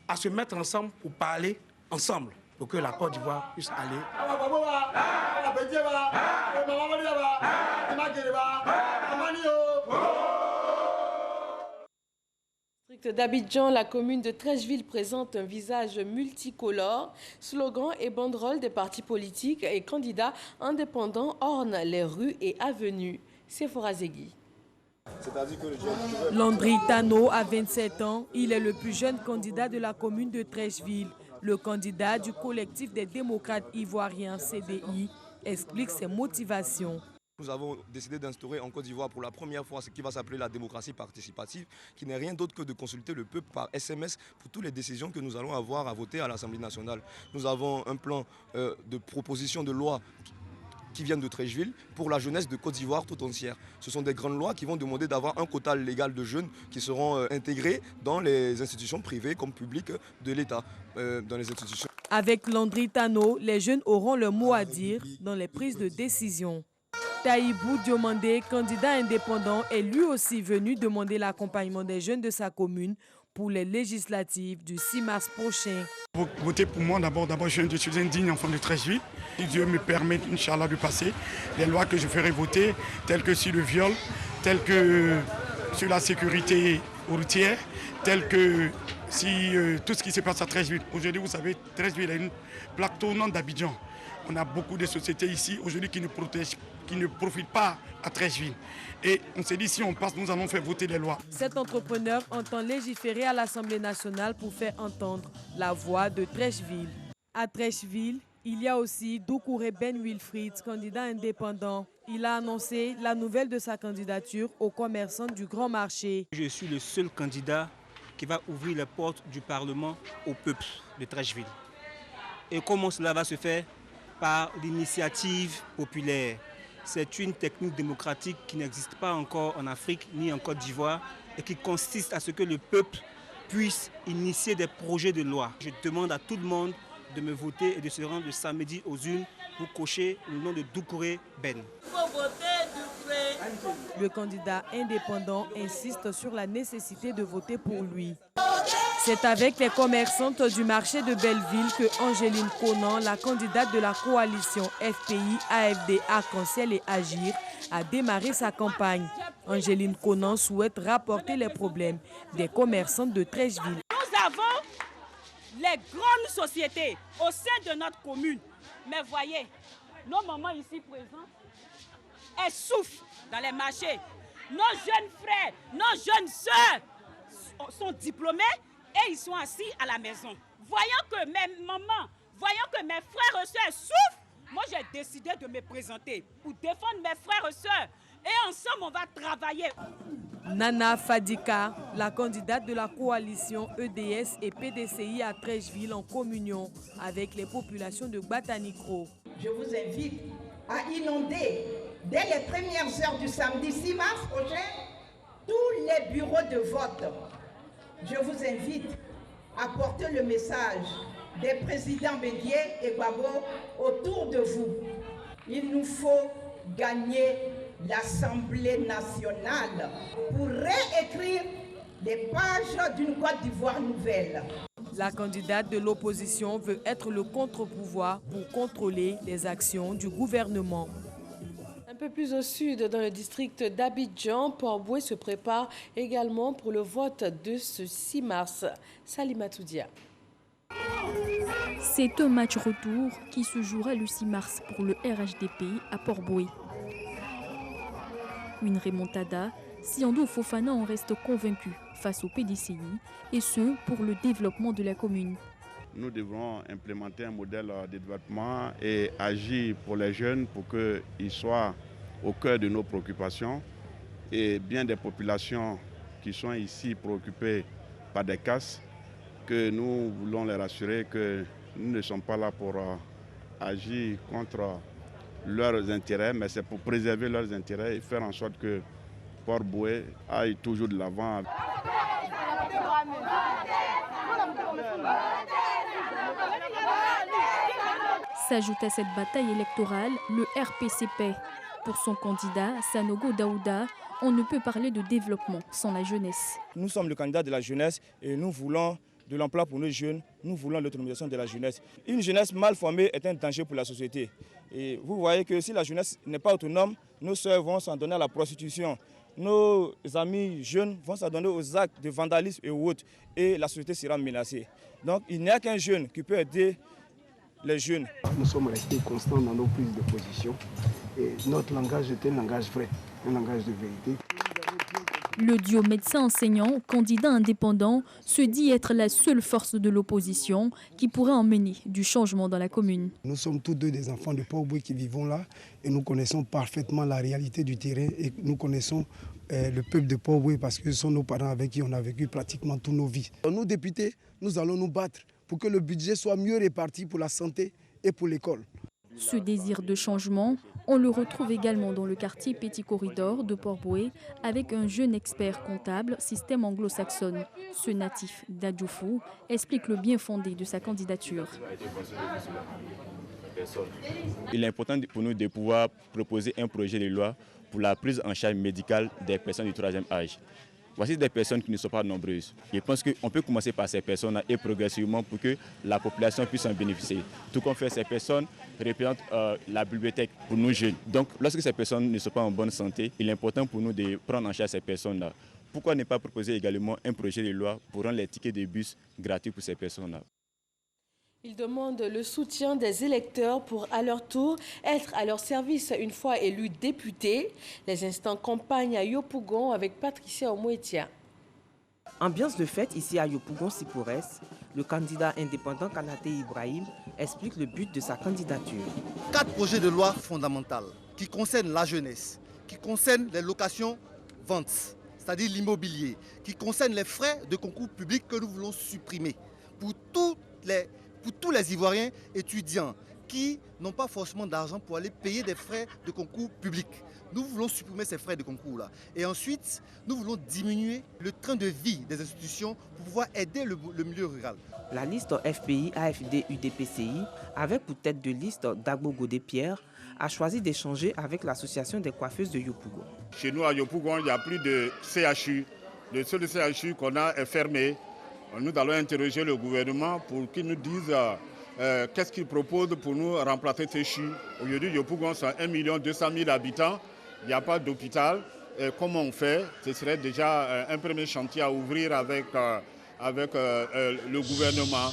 à se mettre ensemble pour parler ensemble, pour que la Côte d'Ivoire puisse aller. D'Abidjan, la commune de Treichville présente un visage multicolore. Slogans et banderoles des partis politiques et candidats indépendants ornent les rues et avenues. Sephora Zegui. Landry Tano a 27 ans. Il est le plus jeune candidat de la commune de Treichville. Le candidat du collectif des démocrates ivoiriens CDI explique ses motivations. Nous avons décidé d'instaurer en Côte d'Ivoire pour la première fois ce qui va s'appeler la démocratie participative, qui n'est rien d'autre que de consulter le peuple par SMS pour toutes les décisions que nous allons avoir à voter à l'Assemblée nationale. Nous avons un plan de proposition de loi qui viennent de Treichville pour la jeunesse de Côte d'Ivoire tout entière. Ce sont des grandes lois qui vont demander d'avoir un quota légal de jeunes qui seront intégrés dans les institutions privées comme publiques de l'État, dans les institutions. Avec Landry Tano, les jeunes auront leur mot à dire dans les prises de décision. Taïbou Diomandé, candidat indépendant, est lui aussi venu demander l'accompagnement des jeunes de sa commune pour les législatives du 6 mars prochain. Vous votez pour moi d'abord, je suis un digne enfant de Treichville. Si Dieu me permet, Inch'Allah, de passer les lois que je ferai voter, telles que sur le viol, telles que sur la sécurité routière, telles que si tout ce qui se passe à Treichville. Aujourd'hui, vous savez, Treichville est une plaque tournante d'Abidjan. On a beaucoup de sociétés ici aujourd'hui qui ne profitent pas à Treichville. Et on s'est dit, si on passe, nous allons faire voter les lois. Cet entrepreneur entend légiférer à l'Assemblée nationale pour faire entendre la voix de Treichville. À Treichville, il y a aussi Doucouré Ben Wilfried, candidat indépendant. Il a annoncé la nouvelle de sa candidature aux commerçants du Grand Marché. Je suis le seul candidat qui va ouvrir les portes du Parlement au peuple de Treichville. Et comment cela va se faire? Par l'initiative populaire. C'est une technique démocratique qui n'existe pas encore en Afrique ni en Côte d'Ivoire et qui consiste à ce que le peuple puisse initier des projets de loi. Je demande à tout le monde de me voter et de se rendre le samedi aux urnes pour cocher le nom de Doucouré Ben. Le candidat indépendant insiste sur la nécessité de voter pour lui. C'est avec les commerçantes du marché de Belleville que Angéline Conan, la candidate de la coalition FPI, AFD, Arc-en-Ciel et Agir, a démarré sa campagne. Angéline Conan souhaite rapporter les problèmes des commerçantes de Treichville. Nous avons les grandes sociétés au sein de notre commune. Mais voyez, nos mamans ici présentes, elles souffrent dans les marchés. Nos jeunes frères, nos jeunes sœurs sont diplômés et ils sont assis à la maison. Voyant que mes mamans, voyant que mes frères et sœurs souffrent, moi j'ai décidé de me présenter pour défendre mes frères et sœurs. Et ensemble, on va travailler. Nana Fadika, la candidate de la coalition EDS et PDCI à Treichville en communion avec les populations de Batanikro. Je vous invite à inonder dès les premières heures du samedi 6 mars prochain tous les bureaux de vote. Je vous invite à porter le message des présidents Bédié et Gbagbo autour de vous. Il nous faut gagner l'Assemblée nationale pour réécrire les pages d'une Côte d'Ivoire nouvelle. La candidate de l'opposition veut être le contre-pouvoir pour contrôler les actions du gouvernement. Un peu plus au sud, dans le district d'Abidjan, Port-Boué se prépare également pour le vote de ce 6 mars. Salima Toudia. C'est un match retour qui se jouera le 6 mars pour le RHDP à Port-Boué. Une remontada, si Ando Fofana en reste convaincu face au PDCI, et ce pour le développement de la commune. Nous devrons implémenter un modèle de développement et agir pour les jeunes pour qu'ils soient au cœur de nos préoccupations. Et bien des populations qui sont ici préoccupées par des casses, que nous voulons les rassurer que nous ne sommes pas là pour agir contre leurs intérêts, mais c'est pour préserver leurs intérêts et faire en sorte que Port-Boué aille toujours de l'avant. S'ajoute à cette bataille électorale le RPCP. Pour son candidat, Sanogo Daouda, on ne peut parler de développement sans la jeunesse. Nous sommes le candidat de la jeunesse et nous voulons de l'emploi pour nos jeunes, nous voulons l'autonomisation de la jeunesse. Une jeunesse mal formée est un danger pour la société. Et vous voyez que si la jeunesse n'est pas autonome, nos sœurs vont s'en donner à la prostitution. Nos amis jeunes vont s'en donner aux actes de vandalisme et autres, et la société sera menacée. Donc il n'y a qu'un jeune qui peut aider les jeunes. Nous sommes restés constants dans nos prises de position et notre langage est un langage vrai, un langage de vérité. Le duo médecin-enseignant, candidat indépendant, se dit être la seule force de l'opposition qui pourrait emmener du changement dans la commune. Nous sommes tous deux des enfants de Port-Boué qui vivons là et nous connaissons parfaitement la réalité du terrain et nous connaissons le peuple de Port-Boué parce que ce sont nos parents avec qui on a vécu pratiquement toutes nos vies. Nous députés, nous allons nous battre pour que le budget soit mieux réparti pour la santé et pour l'école. Ce désir de changement, on le retrouve également dans le quartier Petit Corridor de Port-Boué avec un jeune expert comptable système anglo-saxonne. Ce natif d'Adjoufou explique le bien fondé de sa candidature. Il est important pour nous de pouvoir proposer un projet de loi pour la prise en charge médicale des personnes du troisième âge. Voici des personnes qui ne sont pas nombreuses. Je pense qu'on peut commencer par ces personnes et progressivement pour que la population puisse en bénéficier. Tout comme fait ces personnes représentent la bibliothèque pour nous jeunes. Donc lorsque ces personnes ne sont pas en bonne santé, il est important pour nous de prendre en charge ces personnes-là. Pourquoi ne pas proposer également un projet de loi pour rendre les tickets de bus gratuits pour ces personnes-là? Ils demandent le soutien des électeurs pour, à leur tour, être à leur service une fois élus députés. Les instants campagne à Yopougon avec Patricia Omouetia. Ambiance de fête ici à Yopougon-Sipores. Le candidat indépendant Kanaté Ibrahim explique le but de sa candidature. 4 projets de loi fondamentaux qui concernent la jeunesse, qui concernent les locations-ventes, c'est-à-dire l'immobilier, qui concernent les frais de concours publics que nous voulons supprimer pour tous les Ivoiriens étudiants qui n'ont pas forcément d'argent pour aller payer des frais de concours publics. Nous voulons supprimer ces frais de concours-là. Et ensuite, nous voulons diminuer le train de vie des institutions pour pouvoir aider le milieu rural. La liste FPI, AFD, UDPCI, avec pour tête de liste Dagbo Godé-Pierre, a choisi d'échanger avec l'association des coiffeuses de Yopougon. Chez nous à Yopougon, il n'y a plus de CHU. Le seul CHU qu'on a est fermé. Nous allons interroger le gouvernement pour qu'il nous dise qu'est-ce qu'il propose pour nous remplacer ces CHU. Aujourd'hui, Yopougon, c'est 1 200 000 habitants. Il n'y a pas d'hôpital. Comment on fait? Ce serait déjà un premier chantier à ouvrir avec le gouvernement.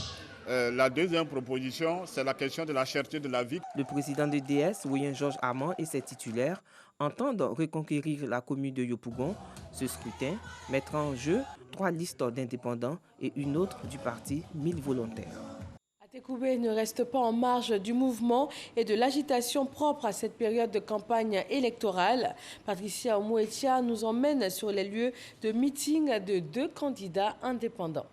La deuxième proposition, c'est la question de la cherté de la vie. Le président de DS, William Georges Amand, et ses titulaires entendent reconquérir la commune de Yopougon. Ce scrutin mettra en jeu 3 listes d'indépendants et une autre du parti 1000 volontaires. Tékoubé ne reste pas en marge du mouvement et de l'agitation propre à cette période de campagne électorale. Patricia Omouetia nous emmène sur les lieux de meeting de 2 candidats indépendants.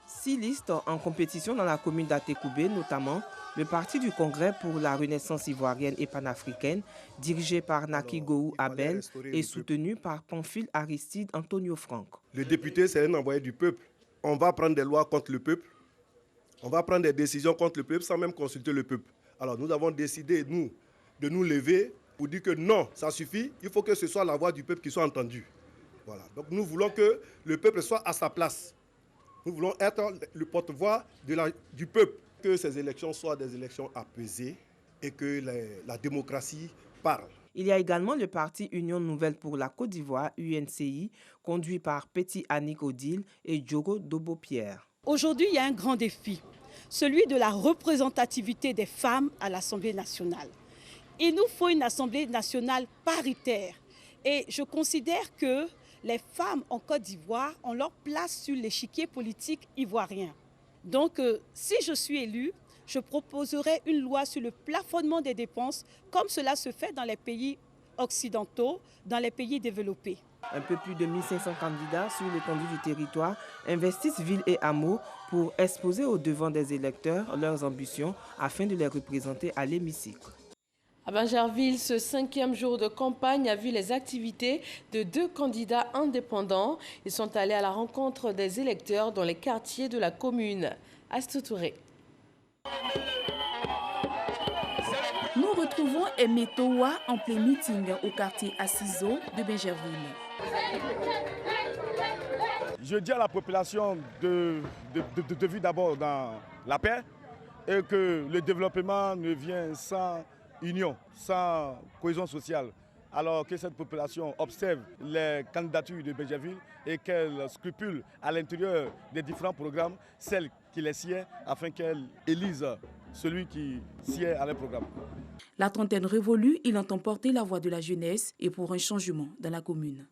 6 listes en compétition dans la commune d'Atékoubé, notamment le Parti du Congrès pour la Renaissance ivoirienne et panafricaine, dirigé par Naki Gou Abel et soutenu par Pamphile Aristide Antonio Franck. Le député, c'est un envoyé du peuple. On va prendre des lois contre le peuple. On va prendre des décisions contre le peuple sans même consulter le peuple. Alors nous avons décidé, nous, de nous lever pour dire que non, ça suffit. Il faut que ce soit la voix du peuple qui soit entendue. Voilà. Donc nous voulons que le peuple soit à sa place. Nous voulons être le porte-voix du peuple. Que ces élections soient des élections apaisées et que la démocratie parle. Il y a également le parti Union Nouvelle pour la Côte d'Ivoire, UNCI, conduit par Petit Annick Odile et Diogo Dobo-Pierre. Aujourd'hui, il y a un grand défi, celui de la représentativité des femmes à l'Assemblée nationale. Il nous faut une Assemblée nationale paritaire. Et je considère que les femmes en Côte d'Ivoire ont leur place sur l'échiquier politique ivoirien. Donc, si je suis élue, je proposerai une loi sur le plafonnement des dépenses, comme cela se fait dans les pays occidentaux, dans les pays développés. Un peu plus de 1500 candidats sur l'étendue du territoire investissent villes et hameaux pour exposer au devant des électeurs leurs ambitions afin de les représenter à l'hémicycle. À Bingerville, ce 5e jour de campagne a vu les activités de 2 candidats indépendants. Ils sont allés à la rencontre des électeurs dans les quartiers de la commune. Astou Touré. Nous retrouvons Aimé Towa en plein meeting au quartier Assiso de Bingerville. Je dis à la population de vivre d'abord dans la paix et que le développement ne vient sans union, sans cohésion sociale. Alors que cette population observe les candidatures de Bingerville et qu'elle scrupule à l'intérieur des différents programmes celles qui les sied afin qu'elle élise celui qui sied à leur programme. La trentaine révolue, il entend porter la voix de la jeunesse et pour un changement dans la commune.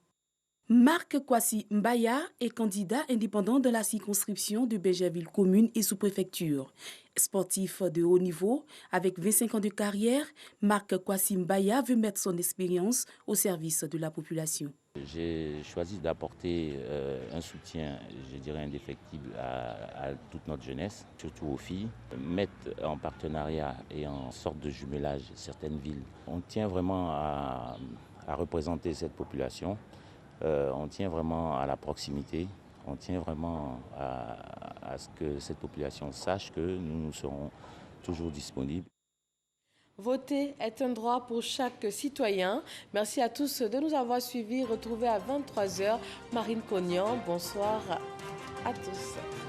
Marc Kwasi Mbaya est candidat indépendant dans la circonscription de Bingerville commune et sous-préfecture. Sportif de haut niveau, avec 25 ans de carrière, Marc Kwasi Mbaya veut mettre son expérience au service de la population. J'ai choisi d'apporter un soutien, je dirais, indéfectible à toute notre jeunesse, surtout aux filles, mettre en partenariat et en sorte de jumelage certaines villes. On tient vraiment à représenter cette population. On tient vraiment à la proximité, on tient vraiment à ce que cette population sache que nous serons toujours disponibles. Voter est un droit pour chaque citoyen. Merci à tous de nous avoir suivis. Retrouvez à 23h Marine Cognan. Bonsoir à tous.